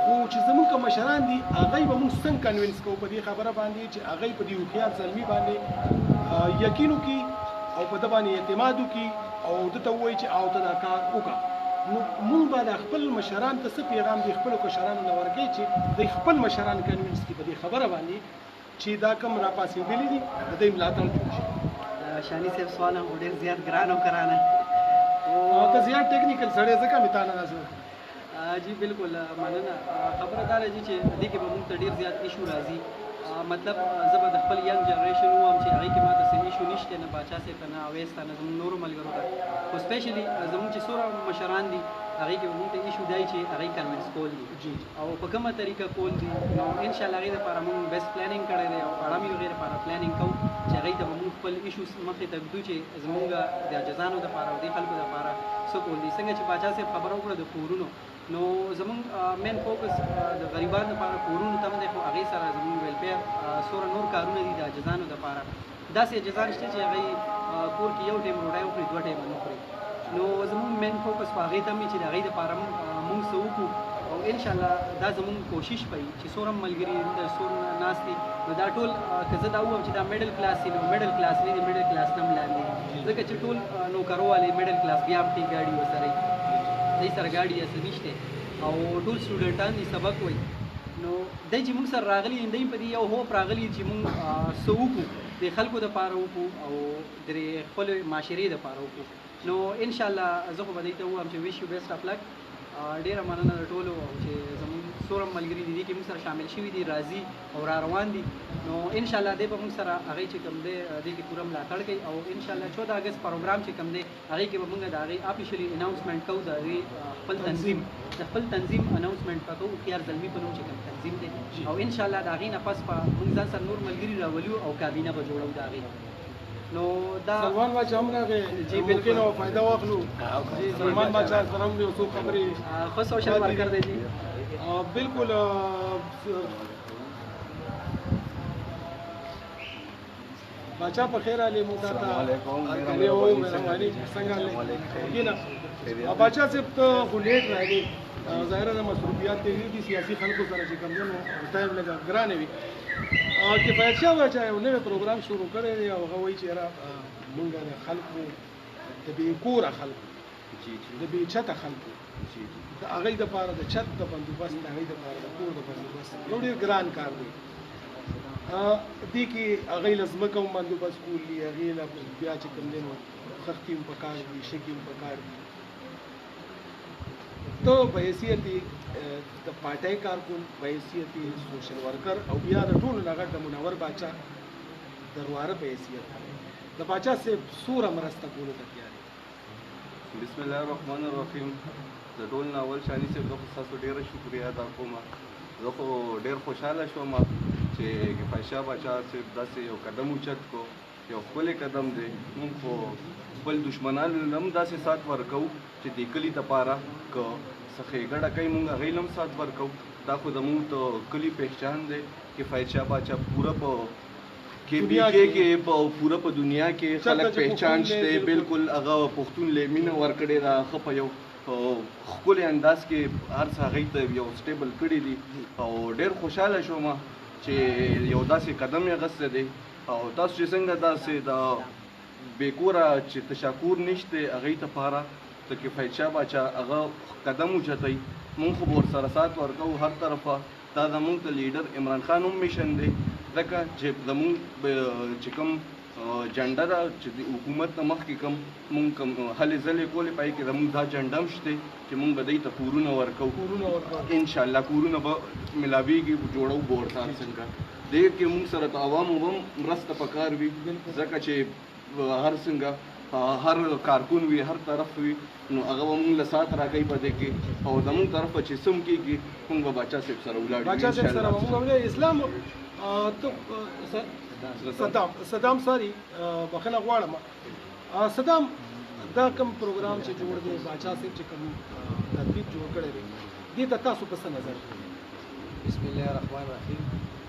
خو چې زموږ کوم مشران دي هغه به موږ څنګه کنوینس کوو په دې خبره باندې چې هغه په دې هوښیار ظالمي باندې یقین وکړي او په ده باندې اعتماد وکړي او ده ته ووایي چې او ته دا کار وکړه نو مونږ به د خپل مشران ته څه پیغام دی خپلو کشرانو ته ورکوي چې د خپل مشران کنوینس کړي په دې خبره باندې چې دا کم راپاسېدلي دي د دوی ملاتړ جوړ شي شانی صاحب سوال هم ډېر زیات ګران او کرانه ته زیات ټیکنیکل سړی ځکه مې تا نه نازو جی بالکل مننه خبره دا ده چې دې کې به موږ ته ډېر زیات ایشو راځي مطلب زه به د خپل ینګ جنریشن ووایم چې هغې کې ماته څه ایشو نشته نه باچا صاحب ته نه اویس ته نه زموږ نورو ملګرو ته خو سپیشلي زموږ چې څومره مشران دي هغې کې به موږ ته ایشو دی چې هغې کنوینس کول دي جی او په کومه طریقه کول دي نو انشاءالله هغې دپاره موږ بیسټ پلانینګ کړی دی او اړه مې هغې دپاره پلانینګ کوو چې هغې ته به موږ خپل ایشوز مخې ته ږدو چې زموږ د عاجزانو دپاره او دې خلکو دپاره څه کول دي څنګه چې باچا صاحب خبره وکړه د کورونو نو زموږ مین فوکس د غریبانو لپاره کورونو ته دی خو هغې سره زموږ ویلفیر څومره نور کارونه دي د عاجزانو دپاره داسې عاجزان شته چې هغوی کور کې یو ټایم ډوډۍ وخوري دوه ټایمه نه خوري نو زموږ مین فوکس په هغې ته هم چې د هغې دپاره موږ څه وکړو او انشاءالله دا زموږ کوشش به وي چې څومره ملګري د څومره ناست دي نو دا ټول که زه دا ووایم چې دا میډل کلاس دي نو میډل کلاس نه دي میډل کلاس نه هم لاندې ځکه چې ټول نوکروالې میډل کلاس بیا هم ټیک ګاډي ورسره دې سره ګاډي هسې نشته او ټول سټوډنټان دي سبق وایي نو دی چې موږ سره راغلي دي دوی په دې یو هوپ راغلي چې موږ څه وکړو د خلکو دپاره وکړو او د خپلې معاشرې دپاره وکړو نو انشاءالله زه خو به دوی ته ووایم چې ویش یو بیسټ اف لک ډېره مننه د ټولو او چې زموږ څومره ملګري دي دې کې موږ سره شامل شوي دي راځي او را روان دي نو انشاءالله دی به موږ سره هغې چې کوم دی دې کې پوره ملاتړ کوي او انشاءالله 14 اګست پروګرام چې کوم دی هغې کې به موږ د هغې اپیشلي اناونسمنټ کوو د هغې خپل تنظیم اناونسمنټ به کوو هوښیار زلمي په نوم چې کوم تنظیم دی او انشاءالله د هغې نه پس به موږ ځان سره نور ملګري راولو او کابینه به جوړو د هغې نو دا سلمان باچا هم راغی جی ممکن او فایده واخلو سلمان باچا سره هم یو څو خبرې خو سوشل ورکر دی جی بالکل باچا په خیر علي موږ ته علي او مهرباني څنګه لګینا باچا صاحب ته خو لیټ راغی ظاهره د مصروفیات دی دي سیاسي خلکو سره چې کوم نو ټایم لګا ګرانه وي کفایت شاه باچا یو نوی پروګرام شروع کړی دی او هغه وایي چې یاره مونږ د خلکو د بې کوره خلکو د بې چته خلکو د هغوی دپاره د چت د بندوبست د هغوی دپاره د کور د بندوبست یو ډېر ګران کار دی دې کې هغوی له ځمکه هم بندوبست کول دي هغې له بیا چې کوم دی نو خښتې هم پکار دي شګې هم پکار دي ته په حیثیت د پارټۍ کارکون په حیثیت سوشل ورکر او بیا د ټولو نه غټ د منور باچا درواره په حیثیت د باچا صاحب څومره مرسته کولو ته تیار دی بسم الله الرحمن الرحیم د ټول نه اول شاني صاحب زه خو ستاسو ډېره شکریه ادا کوم زه خو ډېر خوشحاله شوم چې کفایت شاه باچا صاحب داسې یو قدم اوچت کو یو ښکلی قدم دی موږ خو خپل دشمنانو نه هم داسې سات ورکوو چې د کلي دپاره که څه ښېګړه کوي موږ هغوی له هم سات ورکوو دا خو زموږ د کلي پہچان دی کفایت شاه باچا پوره په KBK کې پوره په دنیا کې خلک پہچان شته بالکل هغه پښتون له مینه ورکړې ده ښه په یو ښکلی انداز کې هر څه هغوی ته یو سټیبل کړي دي او ډېر خوشحاله شوم چې یو داسې قدم یې اخیستی دی او تاسو چې څنګه داسې د بېکوره چې تشکر نشته هغوی دپاره د کفایت شاه باچا هغه قدم اوچتی مونږ خو به ورسره سات ورکوو هر طرفه دا زمونږ د لیډر عمران خان هم میشن دی ځکه چې زمونږ چې کوم جنډه ده چې د حکومت نه مخکې کوم مونږ کوم هلې ځلې کولې پای کې زمونږ دا جنډه هم شته چې مونږ به دوی ته کورونه ورکوو انشاءالله کورونه به ملاویږي جوړو به ورته هر څنګه دې کې مونږ سره د عوامو هم مرسته پکار وي ځکه چې هر څنګه هر کارکون وي هر طرف وي نو هغه به موږ له ساعت راکوي په دې کې او زموږ طرف چې سم کېږي موږ به باچا صاحب سره ولاړ یو باچا صاحب سره موږ ولې اسلام صدام ساري بخښنه غواړم صدام دا کوم پروګرام چې جوړ دی باچا صاحب چې کوم ترتیب جوړ کړی دی دې ته تاسو په څه نظر بسم الله الرحمن الرحیم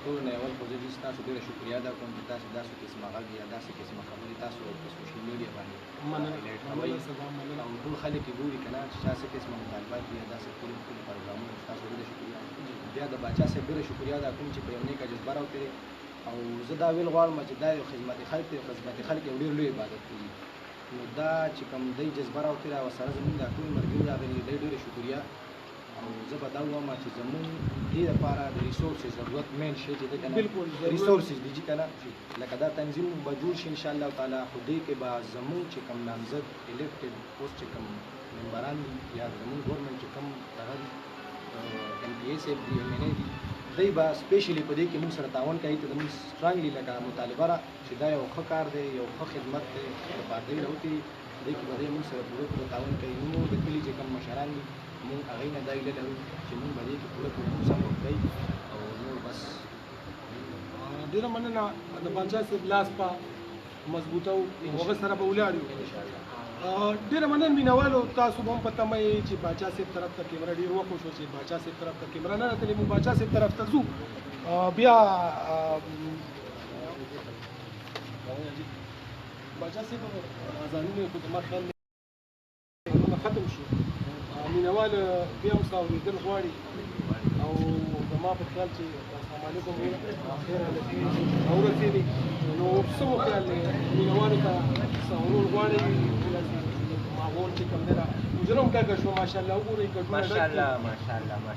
ټول نه اول خو زه تاسو ډېره شکریا ادا کوم چې تاسو داسې قسمه غږ یا داسې قسمه خبرې تاسو په سوشل میډیا باندې او ټول خلک یې ګوري که نه چې داسې قسمه مطالبات دي یا داسې ټول پروګرامونه تاسو ډېره شکریا بیا د باچا صاحب ډېره شکریا ادا کوم چې په یو نیکه جذبه راوتلی او زه دا ویل غواړم چې دا یو خدمت خلک دی خدمت خلک یو ډېر لوی عبادت دی نو دا چې کوم دی جذبه راوتلی او سره زموږ دا ټول ملګري راغلي دی ډېره شکریا او زه به دا ووایم چې زموږ دې لپاره د ریسورسز ضرورت مین شی چې دی که نه ریسورسز دي چې که نه لکه دا تنظیم به جوړ شي انشاءالله تعالی خو دې کې به زموږ چې کوم نامزد الیکټډ اوس چې کوم ممبران دي یا زموږ ګورنمنټ چې کوم دغه دي ایم پی ای صاحب دي ایم این ای دي دی به سپیشلی په دې کې موږ سره تعاون کوي ته زموږ سټرانګلی لکه مطالبه ده چې دا یو ښه کار دی یو ښه خدمت دی د پارټۍ راوتي دې کې به دی موږ سره پوره تعاون کوي موږ د کلي چې کوم مشران دي موږ هغوی نه دا هیله لرو چې موږ به دې کې پوره سپورټ کوي او نور بس ډېره مننه د باچا صاحب لاس په مضبوطه او هغه سره به ولاړ یو ډېره مننه مینوالو تاسو به هم په تمه یې چې باچا صاحب طرف ته کیمره ډېر وخوښ شو چې باچا صاحب طرف ته کیمره نه راتلې موږ باچا صاحب طرف ته ځو بیا باچا صاحب اذانونه خو زما خیال دی ختم شو مینوال بیا هم ستا اورېدل غواړي او زما په خیال چې السلام علیکم خیر اورسېدي نو څه مو خیال دی مینوالو ته څه اورول غواړي ماحول چې کوم دی را حجره هم ډکه شوه ماشاءالله وګورئ ماشاءالله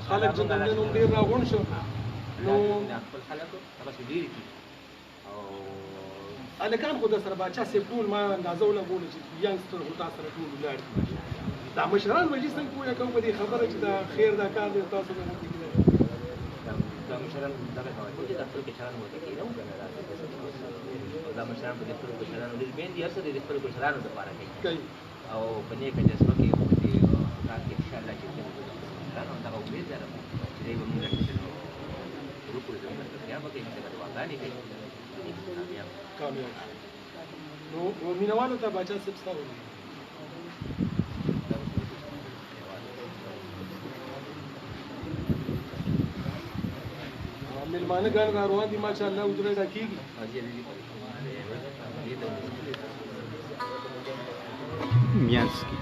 خلک چې کوم دی نو ډېر راغونډ شو نو خپل خلکو هغسې ډېر دي او هلکان خو د سره باچا صاحب ټول ما اندازه ولګوله چې ینګسټر خو تا سره ټول ولاړ دي دا مشران به چې څنګه پوهه کوم په دې خبره چې دا خیر دا کار دی تاسو به نه کېږي دا مشران دغه کوي چې د خپلو کشرانو ورته کېږي نه که نه دا مشران په دې خپلو کشرانو ډېر مین دي هر څه د خپلو کشرانو دپاره کوي او په نیکه جذبه کې په دې کار کې انشاءالله چې کشرانو دغه امید لرم چې دی به موږ وروکړو زموږ ملګرتیا به کوي دغه دعاګانې کوي کامیاب نو مینوالو ته باچا صاحب ستا وایي مېلمانه ګڼ را روان دي ماشاءالله حجره ډکېږي Mianski.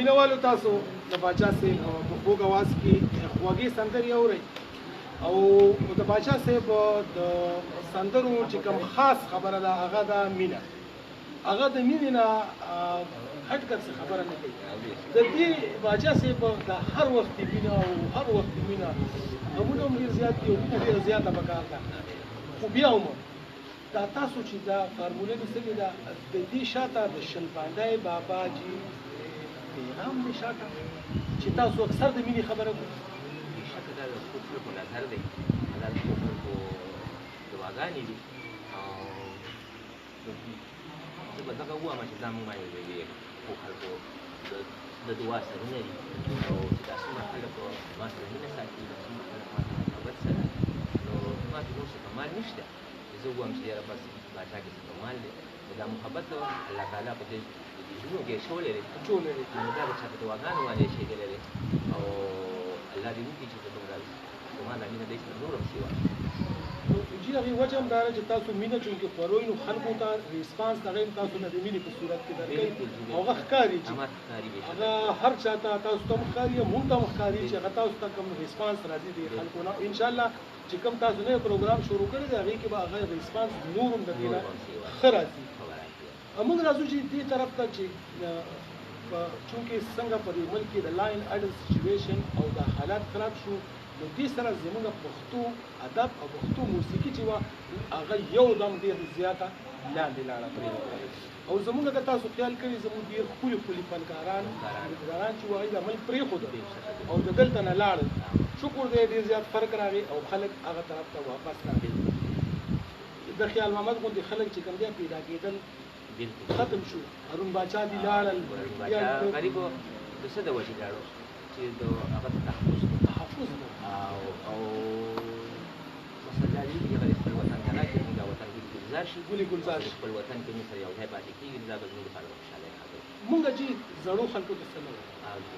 مینوالو تاسو د باچا صاحب په خوږ اواز کې خوږې سندرې اورئ او د باچا صاحب د سندرو چې کوم خاص خبره ده هغه ده مینه. هغه د مینې نه هټ کر څه خبره نه کوي. د دې باچا صاحب د هر وخت مینه او هر وخت مینه غمونه هم ډېر زیات دي او مینه ډېره زیاته پکار ده. خو بیا هم دا تاسو چې دا فارموله دې څنګه ده د دې شاته د شلپاندای بابا جي پیغام دې شاته چې تاسو اکثر د مینې خبره کوئ. بېشکه دا د ټول خلکو نظر دی، دا د ټول خلکو دعاګانې دي او زه به دغه ووایم چې دا موږ باندې د ټول خلکو د دعا سرونه دي او چې دا څومره خلک ما سره مینه ساتي، دا څومره خلک ما سره محبت سره، نو ما کې نور څه کمال نشته. زه ووایم چې یاره بس باچا کې څه کمال دی، نو دا محبت الله تعالی په دې زړونو کې اچولی دی، نو دا به چاته دعاګانو باندې اچېدلی دی او الله دې وکړي چې زما دا مینه دی چې نور هم سیوا جی هغې وجه هم دا ده چې تاسو مینه چونکې خوروئ نو خلکو ته ریسپانس د هغې تاسو نه د مینې په صورت کې درکوي او هغه ښکاري چې هغه هر چا ته تاسو ته هم ښکاري مونږ ته هم ښکاري چې هغه تاسو ته کوم ریسپانس راځي د خلکو نه. انشاءالله چې کوم تاسو نوی پروګرام شروع کړی دی هغې کې به هغه ریسپانس نور هم د دې نه ښه راځي. موږ راځو چې دې طرف ته چې چونکې څنګه په دې ملک کې د لا اینډ اډر سچویشن او د حالات خراب شو نو دې سره زموږ پښتو ادب او پښتو موسیقي چې وه هغه یو دم ډېر زیاته لاندې لاړه پرېوتله او زموږ که تاسو خیال کړئ زموږ ډېر ښکلي ښکلي فنکاران چې وه هغوی د ملک پرېښوده او د دلته نه لاړل. شکر دی ډېر زیات فرق راغی او خلک هغه طرف ته واپس راغلي. د خیال محمد غوندې خلک چې کوم دی پیدا کېدل ختم شو. هارون باچا دي لاړل. غریب د څه د وجې لاړو چې د هغه تحفظ او مسله دې چې هغه خپل وطن ته راځي، موږ وطن کې ګلزار شي، ګلزار شي، خپل وطن کې موږ سره یو ځای پاتې کېږي، دا به زموږ لپاره خوشحالۍ خبره ده. مونږ چې زړو خلکو ته څه نه وایو،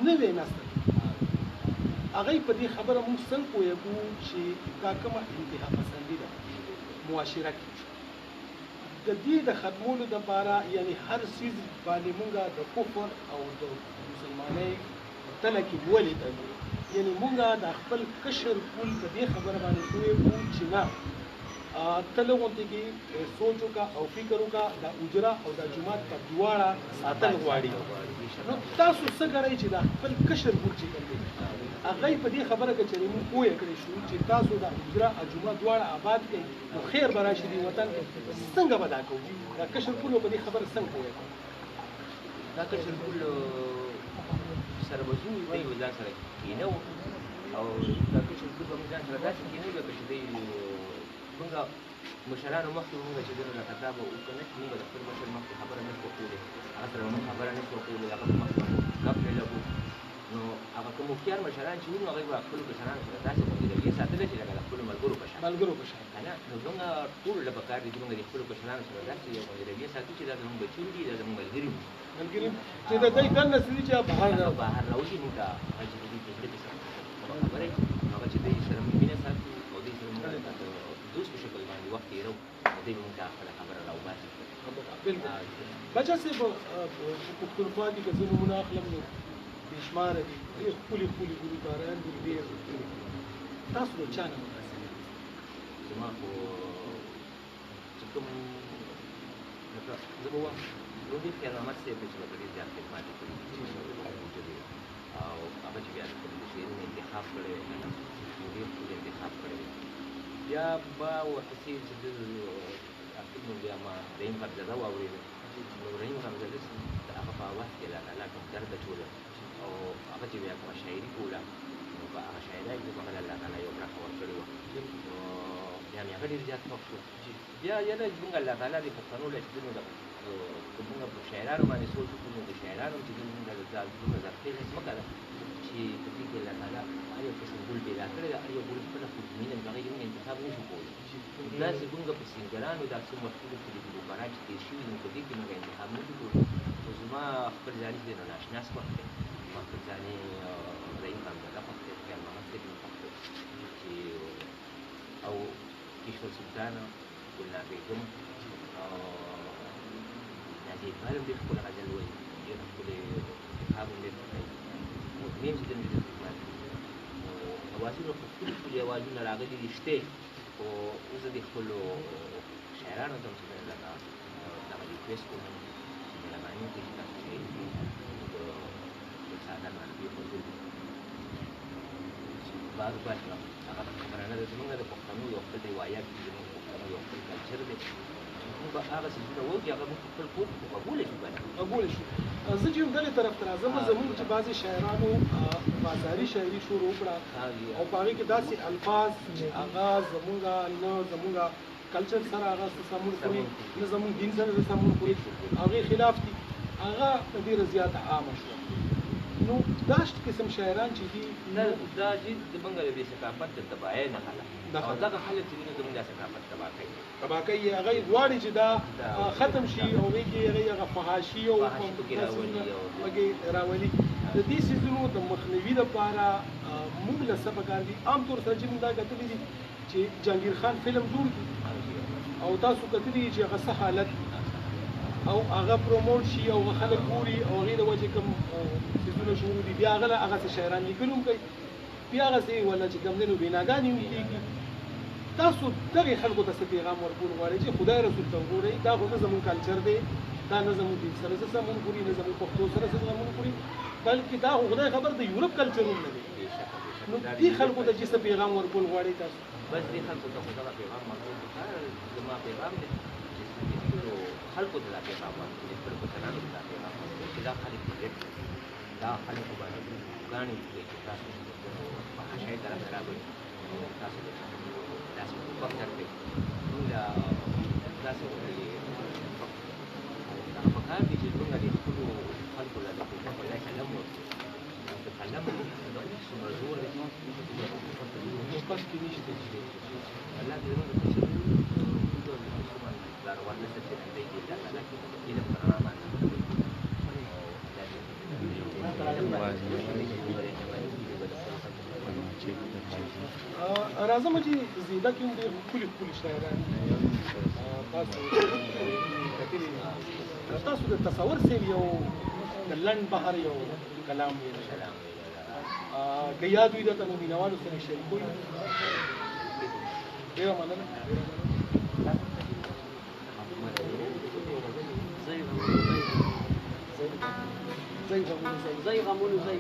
نوی نسل هغوی په دې خبره مونږ څنګه پوهېږو چې دا کومه انتها پسندي ده معاشره کې د دې د ختمولو دپاره یعنې هر څیز باندې مونږ د کفر او د مسلمانۍ تله کې ولیده یعنې مونږ د خپل کشر پول په دې خبره باندې پوهېږو چې نه ته له غونډې کې سوچ وکړه او فکر وکړه دا اجره او دا جومات په دواړه ساتل غواړي. نو تاسو څه ګڼئ چې دا خپل کشر پول چې کوم دی هغوی په دې خبره که چېرې مونږ پوهه کړی شو چې تاسو دا اجره او جومات دواړه آباد کړئ نو خیر به راشي دې وطن کې. څنګه به دا کوو دا کشر پول په دې خبره څنګه پوهه کړو؟ دا کشر پول سره به ځو دی به ځان سره کېنو او دا کشر پول به مونږ ځان سره داسې کېنو لکه چې دی مونږ مشرانو مخکې مونږ چې دی نو لکه دا به وکړو چې مونږ د خپل مشر مخکې خبره نه شو کولی، هغه سره مونږ خبره نه شو کولی، هغه په مخکې ګپ نه لګو. نو هغه کوم هوښیار مشران چې وو نو هغوی به خپلو کشرانو سره داسې رویه ساتلی چې لکه د خپلو ملګرو په شان که نه. نو زموږ ټولو له پکار دي چې مونږ د خپلو کشرانو سره داسې یو غوندې رویه ساتو چې دا زموږ بچي دي، دا زموږ ملګري دي چې د دوی دننه څه دي چې بهر راوځي مونږ ته هغه چې د دوی په زړه کې کومه خبره وي هغه چې دوی سره مونږ مینه ساتو او دوی سره مونږ د دوست په شکل باندې وخت تېرو نو دوی به مونږ ته خپله خبره راوباسي. باچا صاحب په پښتونخوا کې که زه نومونه اخلم نو بې شماره دي، ډېر ښکلي ښکلي ګلوکاران دي، ډېر تاسو له چا نه متاثر یاست؟ زما خو چې کوم لکه زه به ووایم نو ډېر خیال محمد صاحب دی چې لکه ډېر زیات خدمات یې کړي دي او هغه چې بیا خپل د شعرونو انتخاب کړی دی که نه نو ډېر ښکلی انتخاب کړی دی. بیا به ورپسې چې د اخر نو بیا ما رحیم غمزده واورېده نو رحیم غمزده د هغه په اواز کې الله تعالی کوم درد اچولی او هغه چې بیا کومه شاعري کوله نو په هغه شاعرۍ کې به الله تعالی یو برخه ورکړې وه نو بیا مې هغه ډېر زیات خوښ شو. بیا یاده زموږ الله تعالی د پښتنو له چې نو که مونږ په شاعرانو باندې سوچ وکړو نو د شاعرانو چې مونږ دا زړونه زرخیزه ځمکه ده چې په دې کې الله تعالی هر یو قسم ګل پیدا کړی ده، هر یو ګل خپله خوشبیني ده، هغې مونږ انتخاب نه شو کولی. داسې مونږ په سینګرانو دا څومره ښکلي ښکلي ګلوکاران چې تېر شوي نو په دې کې مونږ انتخاب نه شو کولی. خو زما خپل ځاني چې دی نو ناشناس خوښ دی، زما خپل ځاني رحیم غمزده خوښ دی، خیال محمد صاحب مې خوښ دی چې او کشور سلطانه، ګلنار بیګم او نازیه اقبال هم ډېر ښکلی غزل وایي، ډېر ښکلی انتخاب هم دې مين چې دې خدمت اوازونه په ټول اوازونه راغلي دي شته او زه د خپل شاعرانو ته چې دا ریکوست کوم چې مهرباني وکړئ چې تاسو چې د ساده معرفي حضور بعض هغه خبرانه ده زمونږ د پښتنو یو خپل روایت دي زمونږ پښتنو یو خپل کلچر دی موږ به هغه څیزونه وکړو چې هغه موږ خپل کور کې قبوله شو کنه قبول شو زه چې دغه طرف ته راځم زمونږ چې بعضې شاعرانو بازاري شاعري شروع کړه او په هغې کې داسې الفاظ چې هغه زمونږ نه زمونږ کلچر سره هغه سمون خوري نه زمونږ دین سره سمون خوري هغې خلاف دي هغه ډېره زیاته عامه شوه نو دا قسم شاعران چې دي نه دا چې زمونږ د دې ثقافت د تباهۍ نښه ده او دغه خلک چې دي نو زمونږ د ثقافت تباه کوي تباه کوي هغه غواړي چې دا ختم شي او هغې کې هغه فحاشي او پکې راولي د دې څیزونو د مخنیوي لپاره موږ له څه پکار دي عام طور سره چې موږ دا کتلي دي چې جهانګیر خان فلم جوړ کړي او تاسو کتلي چې هغه څه حالت او هغه پروموټ شي او خلک ګوري او هغې د وجې کوم څیزونه شروع دي بیا هغه هغه شاعران لیکلي هم کوي بیا هغسې ولا چې کوم دی نو بیناګانې هم کېږي تاسو دغې خلکو ته څه پیغام ورکول غواړئ چې خدای رسول ته وګورئ دا خو نه زموږ کلچر دی دا نه زموږ دین سره څه سمون خوري نه زموږ پښتو سره څه سمون خوري بلکې دا خو خدای خبر د یورپ کلچر هم نه دی نو دې خلکو ته چې څه پیغام ورکول غواړئ تاسو بس دې خلکو ته خو دغه پیغام ورکول زما پیغام دی خلکو ته دا پیغام ورکړي خپل پښتنانو ته دا پیغام ورکړي چې دا خلک دې دا خلکو باندې ګاڼې وکړي چې تاسو په حاشیې طرف راغلئ تاسو داسې وخت درکړئ موږ داسې وکړي هغه پکار دي چې موږ د خپلو خلکو له د قلم ورکړو د قلم څومره زور دی پس کې نشته الله دې زموږ د ورنه څه چې دی دا الله کې د پرما راځم چې زیاده کې هم ډېر ښکلي ښکلي شاعران تاسو د تصور سیل یو د لنډ بحر یو کلام ویل که یاد وي درته نو مینوالو سره شریکوي ډېره مننه زي غمونو زي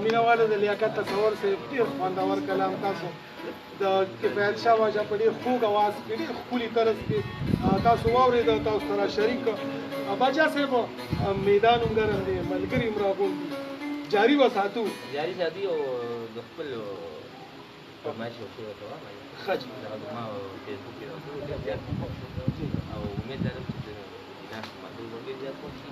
مینوالو د لیاقت تصور سے ډېر خوندور کلام تاسو د کفایت شاه باچا په ډېر خوږ اواز کې ډېر ښکلي طرز کې تاسو واورېد تاسو سره شریک باچا صاحب میدان هم ګرم دی ملګري هم راغونډ دي جاري وساتو جاري ساتي او د خپل فرمایش وکړو ته خج دا ما فیسبوک کې راځو او امید لرم چې دا ماته ورته زیات کوشي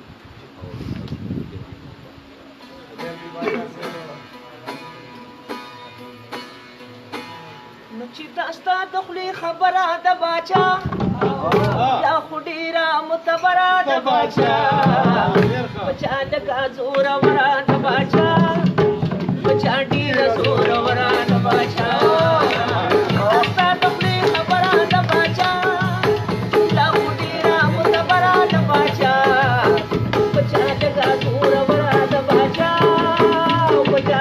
نو چې داستا د خولې خبره د باچا یا خو ډېره معتبره د باچا بچا لکه زوروره د باچا بچا ډېره زوروره د باچا داستا د خولې خبره د باچا یا خو ډېره معتبره د باچا بچا لکه زوروره د باچا بچا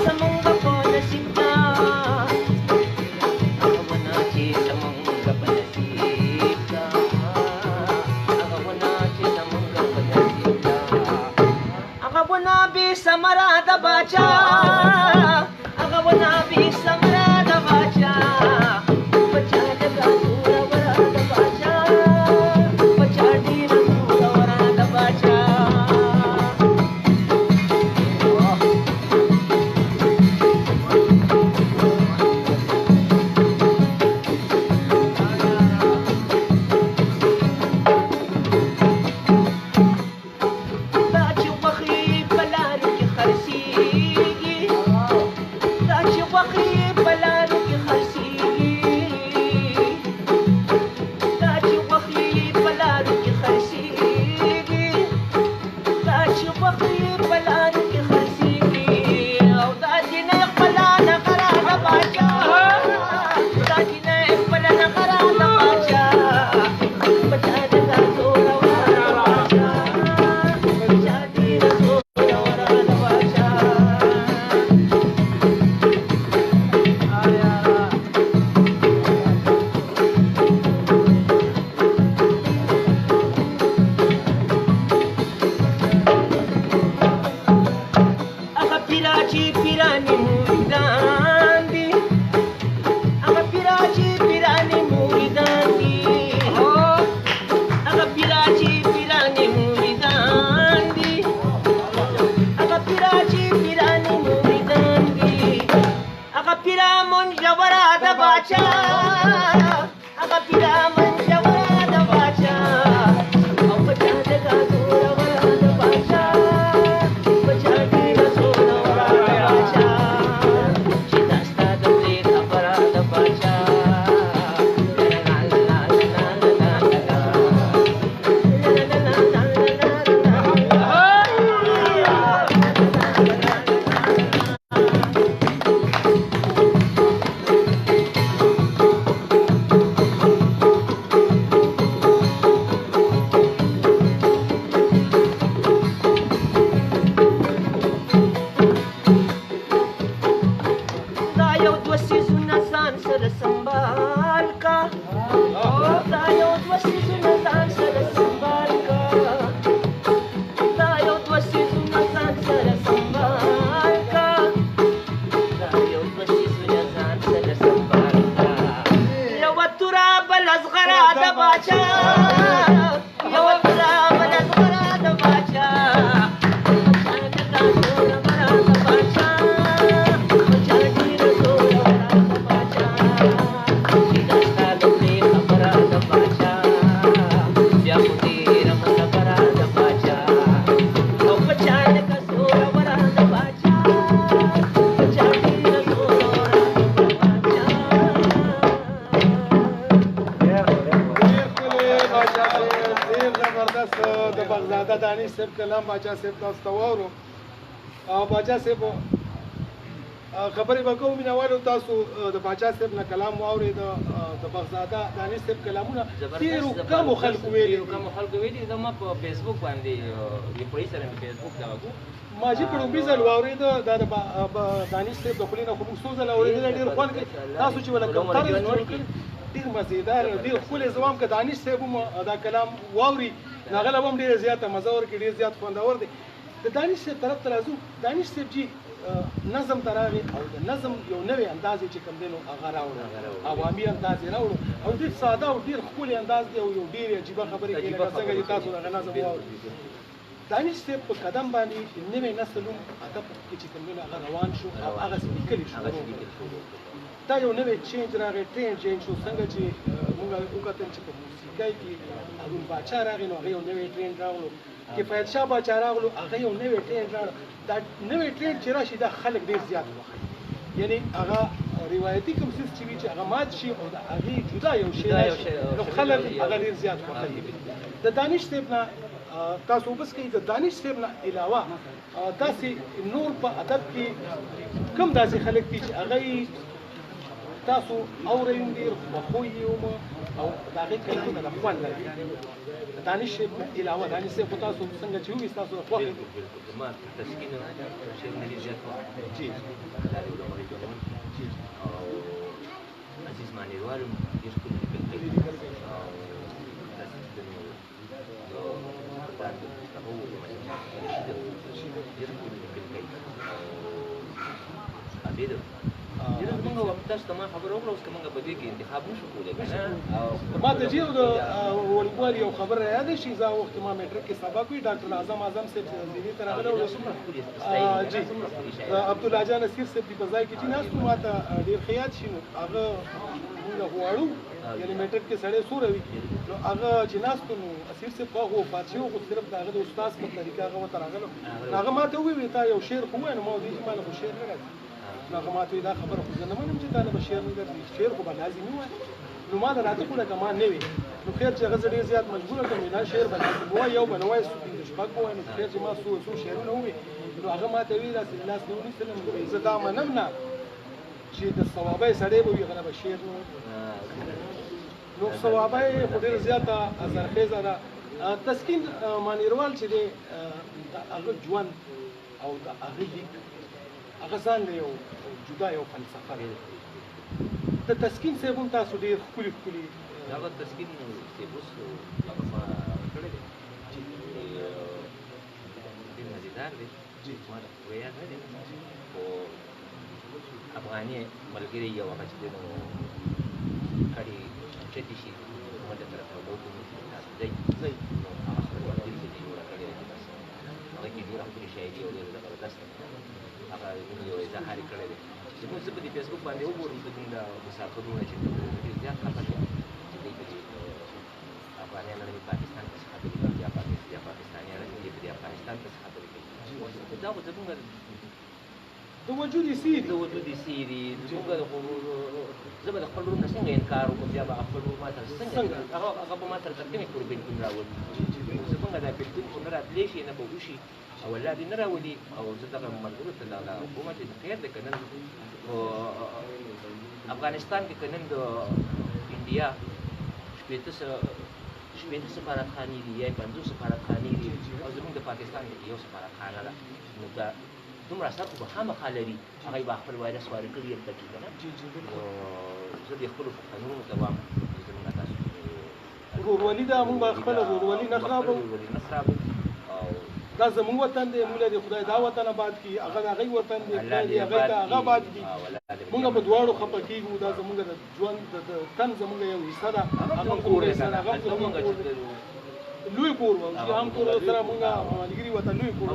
Some پیرامون ژوره د باچا هغه پیرامون ژوره د باچا او په چا د ګازوره وره د باچا په چا ډېره سوره وره د باچا چې دا ستا د پرې خبره د باچا کلام باچا صاحب تاسو ته واورو او باچا صاحب خبرې به کوو مینوالو تاسو د باچا صاحب نه کلام واورئ د بغزاده دانش صاحب کلامونه ډېرو کمو خلکو ویلي زما په فیسبوک باندې ریپورټ سره مې فیسبوک دا وکړو ما چې په لومړي ځل واورېده دا د دانش صاحب د خولې نه خو موږ څو ځله اورېدلی ډېر خوند کوي تاسو چې ولا کوم طرز جوړ کړي ډېر مزېدار ډېر ښکلی زه وایم که دانش صاحب هم دا کلام واوري نو هغه له به هم ډېره زیاته مزه ورکړي ډېر زیات خوندور دی د دانش صاحب طرف ته راځو دانش صاحب چې نظم ته راغی او د نظم یو نوی انداز چې کوم دی نو هغه راوړو عوامي انداز یې راوړو او ډېر ساده او ډېر ښکلی انداز دی او یو ډېرې عجیبه خبرې کوي لکه څنګه چې تاسو دغه نظم واورئ دانش صاحب په قدم باندې نوی نسل هم ادب کې چې کوم دی نو هغه روان شو او هغسې لیکلي شو دا یو نوی چینج راغی ټرینډ چینج شو څنګه چې موږ وکتل چې په موسیقۍ کې هارون باچا راغی نو هغه یو نوی ټرینډ راغلو کفایت شاه باچا راغلو هغه یو نوی ټرینډ راغلو دا نوی ټرینډ چې راشي دا خلک ډېر زیات وخت یعنی هغه روایتي کوم څیز چې وي چې هغه مات شي او د هغې جدا یو شی راشي نو خلک هغه ډېر زیات خوښوي د دانش صاحب نه تاسو بس کوي د دانش صاحب نه علاوه داسې نور په ادب کې کوم داسې خلک دي چې هغه تاسو اورئ هم ډېر خوښوي یې هم او د هغې کلمونه د خوند لري د دانش صاحب نه علاوه دانش صاحب خو تاسو څنګه چې ووایي ستاسو د خوښې زما تسکین شعر مې ډېر زیات خوښ دی او عزیز مانیروال هم ډېر ښکلي لیکل کوي او تاسو ته ما خبره وکړه اوس که موږ په دې کې انتخاب نشو کولی که نه ما ته چې د ولیکوال یو خبره یاده شي زه وخت ما میټرک کې سبق وي ډاکټر اعظم صاحب زیري ته راغلی جی عبدالله جان نصیر صاحب دې په ځای کې چې ناست ما ته ډېر ښه یاد شي نو هغه موږ غواړو یعنې میټرک کې سړی سوره وي نو هغه چې ناست نو اسیر صاحب هغه وفات شوی خو صرف د هغه د استاد په طریقه هغه ورته راغلو نو هغه ما ته وویل تا یو شعر خو ووایه نو ما ویل چې ما له خو شعر نه راځي نو هغه ما ته وایي دا خبره خو زه نه منم چې تا له به شعر نه درځي شعر خو به لازمي ووایه نو ما ته راته خو لکه ما نه وي نو خیر چې هغه زه ډېر زیات مجبوره کړم دا شعر به لازم ووایه یو به نه وایه پنځه شپږ به وایه نو خیر چې ما څو شعرونه ووایي نو هغه ما ته ویل داسې لاس نه ونیسلم زه دا منم نه چې د صوابۍ سړی به وي هغه به شعر نه نو صوابۍ خو ډېره زیاته زرخیزه ده تسکین مانیروال چې دی د هغه ژوند او د هغه لیک هغه ځان دی یو جدا یو فلسفه دی د تسکین صاحب هم تاسو ډېر ښکلي ښکلي هغه تسکین صاحب اوس هغه ما کړی دی ډېر مزېدار دی ما د پوره یاد نه دی خو افغاني ملګري یو هغه چې دی نو کړي چتې شي زموږ د طرف نه وکړو تاسو ځئ نو هغه خپل وکیل چې دی جوړه کړې ده بس هغه کې ډېره ښکلې شاعري او ډېره زبردسته هغه یو اظهار یې کړی دی زموږ زه په دې فیسبوک باندې وګورم زموږ د مسافرونه چې ډېر زیات خفه دي چې دوی په دې افغانیان نه پاکستان ته خبرې کوي یا پاکستانیان نه دي په دې افغانستان ته خبرې کوي دا خو زموږ د وجود سیری د وجود سیری زموږ زه به د خپل ورور نه څنګه انکار وکړم بیا به خپل ورور ما ته څنګه هغه به ما ته تر کومې پورې بېلتون راولي زموږ دا بېلتون خو نه راتلی شي نه به وشي او الله دې نه راولي او زه دغه ملګرو ته دا کومه چې خیر دی که نن افغانستان کې که نن د انډیا شپېته سفارتخانې دي یا 50 سفارتخانې دي او زموږ د پاکستان کې یو سفارتخانه ده نو دا دومره اثر خو به خامخا لري هغه یې به خپل وایرس وارد کړي هلته کې که نه نو زه دې خپلو پښتنونو ته وایم زموږ تاسو ورورولي ده موږ به خپله ورورولي نه خرابوو دا زموږ وطن دی موږ دې خدای دا وطن آباد کړي هغه د هغوی وطن دی خدای دې هغوی ته هغه آباد کړي موږ په دواړو خفه کېږو دا زموږ د ژوند د تن زموږ یو حصه ده هغه کور دی سره هغه زموږ کور دی لوی کور و چې هم کور سره موږ ملګري وطن لوی کور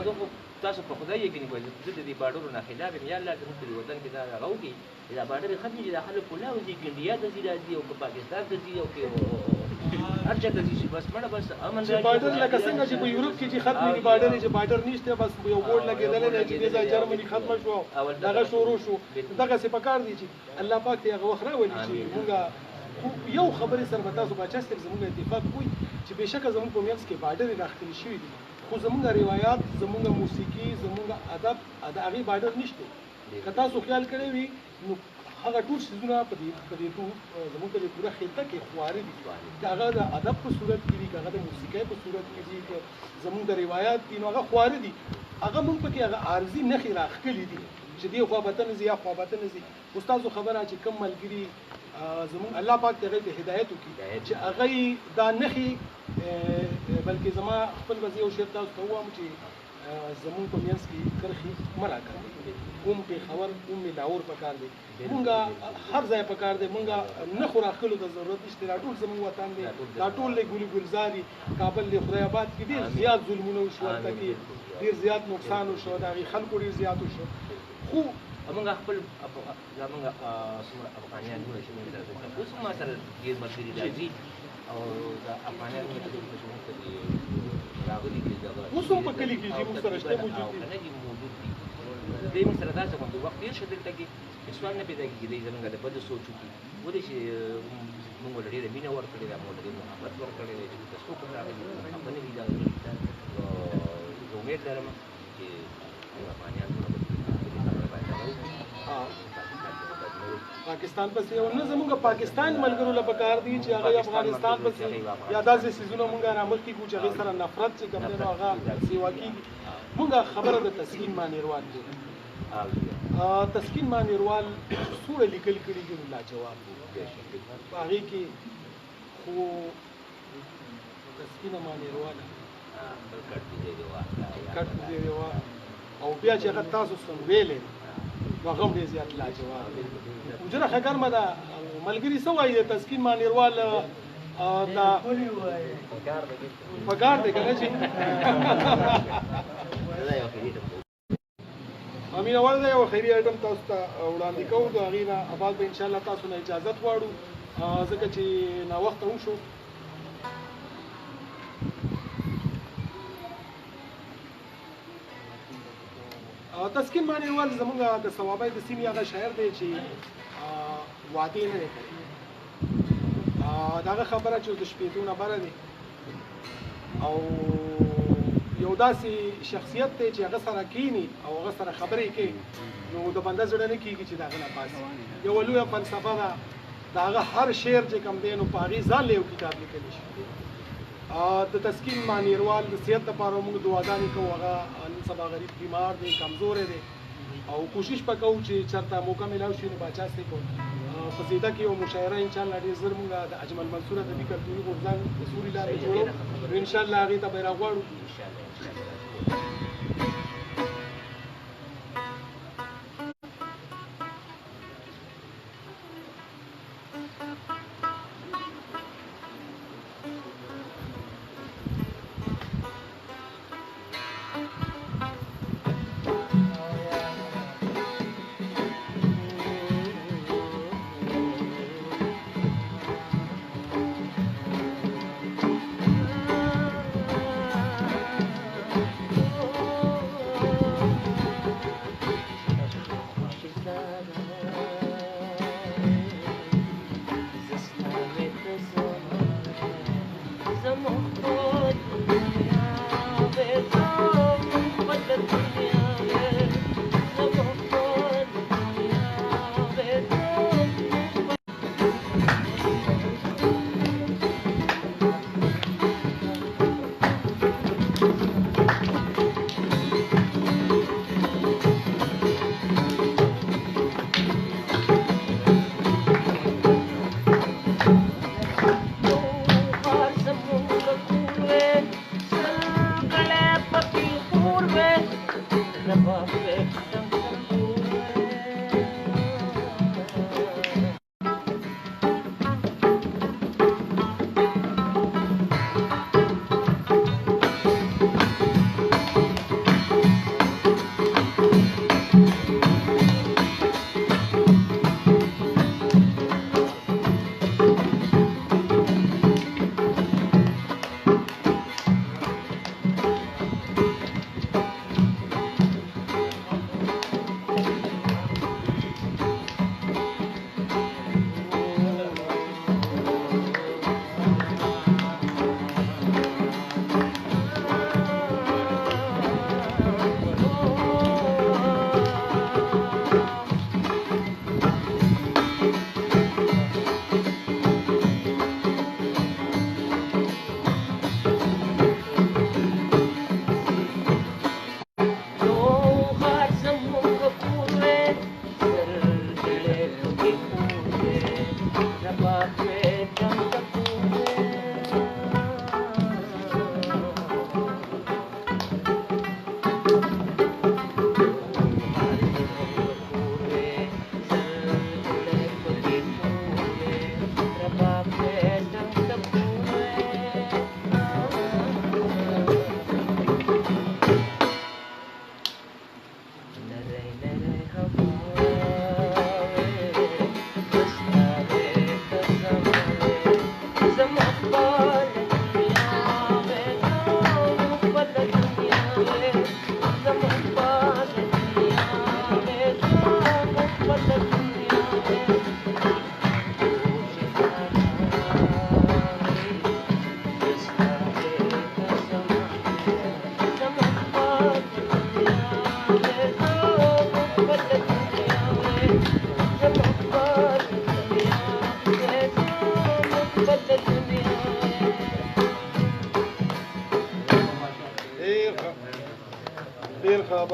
تاسو په خدای یقین کوئ زه د دې بارډرو نه خلاف یم یا الله زموږ په دې وطن کې دا هغه وکړي چې دا بارډرې ختمې شي دا خلک کلاو ځي که انډیا ته ځي راځي او که پاکستان ته ځي او که هر چا ته ځي چې بس مړه بس امن چې بارډر لکه څنګه چې په یورپ کې چې ختمې دي بارډر چې بارډر نشته بس یو بورډ لګېدلی دی چې دې ځای جرمني ختمه شوه دغه شروع شو دغسې په کار دی چې الله پاک ته هغه وخت راولي چې مونږ یو خبرې سره به تاسو باچا صاحب زموږ اتفاق کوئ چې بېشکه زموږ په منځ کې بارډرې راښکلي شوي دي خو زموږ روایات زموږ موسیقي زموږ ادب د هغې بارډر نشته که تاسو خیال کړی وي نو هغه ټول څیزونه په دې زموږ په دې پوره خطه کې خواره دي که هغه د ادب په صورت کې دي که هغه د موسیقۍ په صورت کې دي که زموږ د روایات دي نو هغه خواره دي هغه موږ پکې هغه عارضي نښې راښکلي دي چې دې خوا به ته نه ځي یا خوا به ته نه ځي خو ستاسو خبره چې کوم ملګري زموږ الله پاک ته هغوی ته هدایت وکړي چې هغوی دا نښې بلکې زما خپل به زه یو شعر تاسو ته ووایم چې زموږ په منځ کې کرښې مه راکاږئ کوم پېښور کوم لاهور پکار دی مونږ هر ځای پکار دی مونږ نښو راښکلو ته ضرورت نشته دا ټول زموږ وطن دی دا ټول دی ګلي ګلزار دي کابل دی خدای آباد کې ډېر زیات ظلمونه وشو هلته کې ډېر زیات نقصان وشو د هغې خلکو ډېر زیات وشو خو موږ خپل زموږ څومره افغانیان جوړ شي موږ سره اوس هم ما سره ډېر ملګري راځي او د افغانیانو چې موږ ته راغلي دي اوس هم په کلي کې چې موږ سره شته موجود دي دوی موږ سره داسې غوندې وخت تېر شو دلته کې سوال نه پیدا کېږي دوی زموږ د بدو سوچو کې ولې چې موږ ورته ډېره مینه ورکړې ده موږ ورته ډېر محبت ورکړی دی چې دلته څوک هم راغلي خفه نه دي دغه کلي ته نو زه امید لرم چې موږ افغانیان پاکستان پسې او نه زموږ پاکستان ملګرو له پکار دي چې هغه افغانستان پسې یا داسې څیزونه مونږ رامخکې کړو چې هغې سره نفرت چې کوم دی نو هغه سیوا کېږي مونږ خبره د تسکین مانیروال دی تسکین مانیروال څومره لیکل کړي دي نو لاجواب دي په هغې کې خو تسکین مانیروال کټ دی او بیا چې هغه تاسو سم ویلې نو هغه هم ډېر زیات لاجواب دی حجره ښه ګرمه ده ملګري څه وایي د تسکین مانیروال دا پکار دی که نه چې امین اول دا یو خیري ایټم تاسو ته وړاندې کوو د هغې نه بعد به انشاءالله تاسو نه اجازت غواړو ځکه چې ناوخته هم شو تسکین مانیروال زموږ د صوابۍ د سیمې هغه شاعر دی چې وعدې نه دی کړی د هغه خبره چې د شپېتو نه بره دی او یو داسې شخصیت دی چې هغه سره کینی او هغه سره خبرې کوي نو د بنده زړه نه کېږي چې د هغه نه پاسي یوه لویه فلسفه ده د هغه هر شعر چې کوم دی نو په هغې ځان له یو کتاب لیکلی شي د تسکین مانیروال د صحت لپاره موږ دعاګانې کوو هغه نن سبا غریب بیمار دی کمزوری دی او کوشش به کوو چې چېرته موقع میلاو شي نو باچا صاحب په زیده کې یو مشاعره انشاءالله ډېر ژر موږ د اجمل منصور ادبي کلتوري غورځنګ د سوري لارې جوړو نو انشاءالله هغې ته به یې راغواړو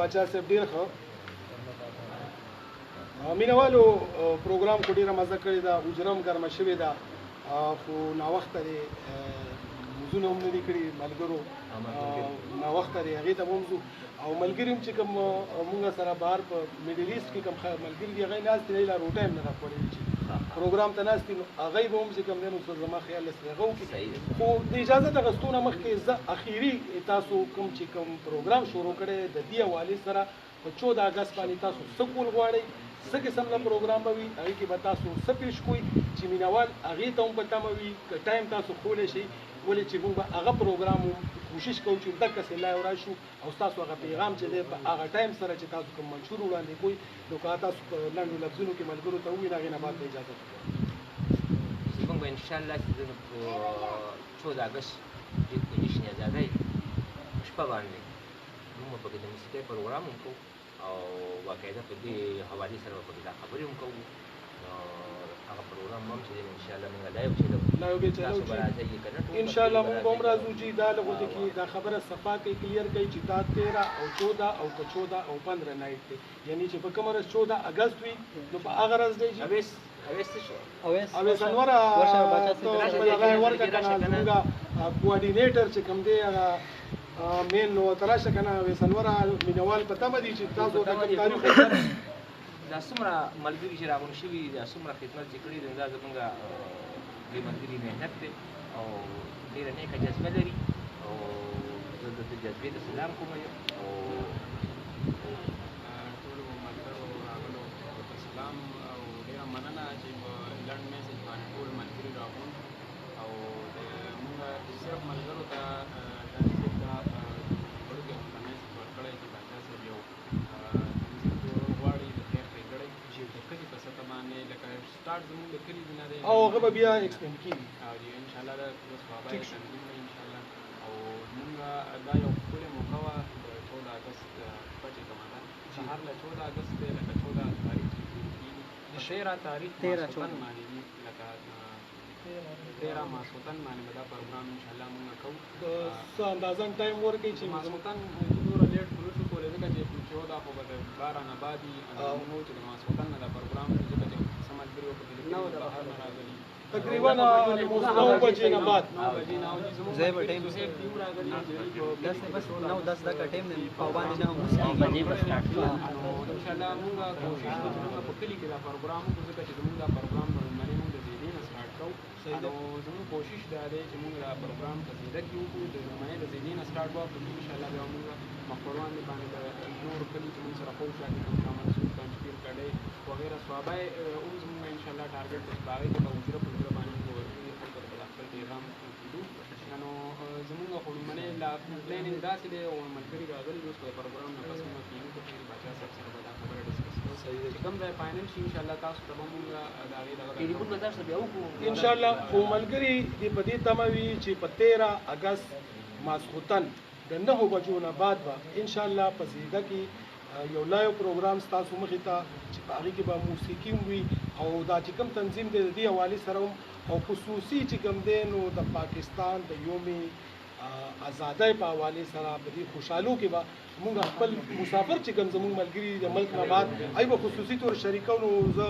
باچا صاحب ډېر ښه مینوالو پروګرام خو ډېره مزه کړې ده حجره هم ګرمه شوې ده خو ناوخته دی مزونه هم نه دي کړي ملګرو ناوخته دی هغې ته به هم ځو او ملګري هم چې کوم مونږ سره بهر په میډل ایسټ کې کوم ملګري دي هغوی ناست دي هغوی لا روټۍ هم نه ده خوړلې چې پروګرام ته ناست دي نو هغوی به هم چې کوم دی نو څه زما خیال دی هغه وکړي خو د اجازت اخیستو نه مخکې زه اخري تاسو کوم چې کوم پروګرام شروع کړی د دې حوالې سره په 14 اګست باندې تاسو څه کول غواړئ څه قسم نه پروګرام به وي هغې کې به تاسو څه پیش کوئ چې مینوال هغې ته هم په تمه وي که ټایم تاسو ښولی شئ ولې چې موږ به هغه پروګرام کوشش کوو چې دقسې لایو راشو او ستاسو هغه پیغام چې دی په هغه ټایم سره چې تاسو کوم منشور وړاندې کوئ نو که تاسو په لنډو لفظونو کې ملګرو ته ووایي د هغې نه بعد به اجازه زموږ به انشاءالله چې د 14 اګست د جشن ازادۍ شپه باندې موږ به پکې د موسیقۍ پروګرام هم کوو او باقاعده په دې حوالې سره به پکې دا خبرې هم کوو هغه پروګرام هم چې دی انشاءالله موږ لایو چلو ان شاء الله موږ به هم راځو چې دا لغوته کې دا خبره صفا کوي کلیر کوي چې دا 13 او 14 او 14 او 15 نایټ دی یعنی چې په کومه ورځ 14 اګست وي نو په هغه ورځ دی چې اویس انور ورکه کنه زموږ کوارډینیټر چې کوم دی هغه مین نو تراشه کنه اویس انور مینوال په تمه دي چې تاسو د کوم تاریخ دا څومره ملګري چې راغونډ شوي دا څومره خدمت چې کړي دی دا زموږ د ملګري محنت دی او ډېره نیکه جذبه لري او زه د جذبې ته سلام کوم او ټولو ملګرو راغلو ورته سلام او ډېره مننه چې په لنډ میسج باندې ټول ملګري راغونډ او موږ صرف ملګرو ته دا وړوکی میسج ورکړی چې باچا صاحب یو غواړي د خیر ښېګړی چې د کلي په سطح باندې لکه سټارټ زموږ د کلي نه دی او هغه به بیا ایکسپینډ کېږي او انشاءالله دا صحابه تنظیم دی انشاءالله او موږ دا یو ښکلې موقع وه د 14 اګست شپه چې کومه ده سهار له 14 اګست دی لکه 14 تاریخ چې کېږي د 13 تاریخ ماسخوتن باندې دي لکه 13 ماسخوتن باندې به دا پروګرام انشاءالله موږ کوو څه اندازن ټایم ورکړئ چې ماسخوتن دومره لیټ خو نشو کولی ځکه چې 14 خو به د 12 نه بعد وي موږ چې د ماسخوتن نه دا پروګرام کوو ځکه چې څه ملګري وو پکې لیکلي د بهر نه راغلي تقریبا 9 بجې نه بعد زه به ټایم 10 بس 9-10 دقیقه ټایم دی په باندې نه هم بجې بس ان شاء الله موږ کوشش کوو چې په کلي کې دا پروګرام وکړو ځکه چې زموږ دا پروګرام د لومړني موږ د زیدې نه سټارټ کوو نو زموږ کوشش دا دی چې موږ دا پروګرام په زیده کې وکړو د لومړني د زیدې نه سټارټ وکړو ان شاء الله بیا موږ مخوروان باندې د نور کلي چې موږ سره خوښ راځي کوم شامل سو پنځپیر کډې وغیرہ صحابه هم زموږ ان شاء الله ټارګټ د باغې په وجره په وجره باندې ورته خلکو ته خپل پیغام کړو نو زموږ خو لومړنی لا پلانینګ داسې دی او ملګري راغلي اوس په پروګرام نه پس موږ کېږو چې باچا صاحب سره به دا خبره ډسکس کوو چې کوم ځای فاینل شي ان شاء الله تاسو ته به موږ د هغې ټلیفون به تاسو بیا وکړو ان شاء الله خو ملګري دې په دې تمه وي چې په 13 اګست ماسخوتن د 9 بجو نه بعد به ان شاء الله په زیده کې یو لایو پروګرام ستاسو مخې ته چې په هغې کې به موسیقي هم وي او دا چې کوم تنظیم دی د دې حوالې سره هم او خصوصي چې کوم دی نو د پاکستان د یوم ازادۍ په حوالې سره په دې خوشحالو کې به موږ خپل مسافر چې کوم زموږ ملګري د ملک نه بعد هغوی به خصوصي طور شریکو نو زه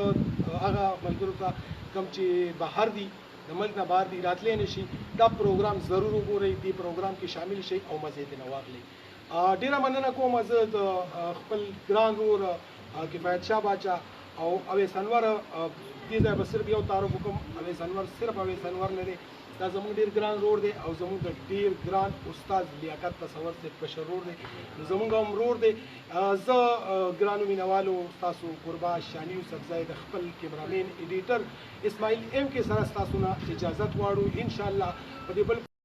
هغه ملګرو ته کوم چې بهر دي د ملک نه بهر دي راتلی نه شي دا پروګرام ضرور وګورئ دې پروګرام کې شامل شئ او مزې ترې واخلئ ډېره مننه کوم زه د خپل ګران ورور کفایت شاه باچا او اویس انور دې ځای به صرف یو تعارف وکړم اویس انور صرف اویس انور نه دی دا زموږ ډېر ګران رور دی او زموږ د ډېر ګران استاد لیاقت تصور صاحب کشر رور دی نو زموږ هم رور دی زه ګرانو مینوالو ستاسو قربا شانی یوسفزی د خپل کیمرامین ایډیټر اسماعیل ایم کې سره ستاسو نه اجازت غواړو انشاءالله په دې بل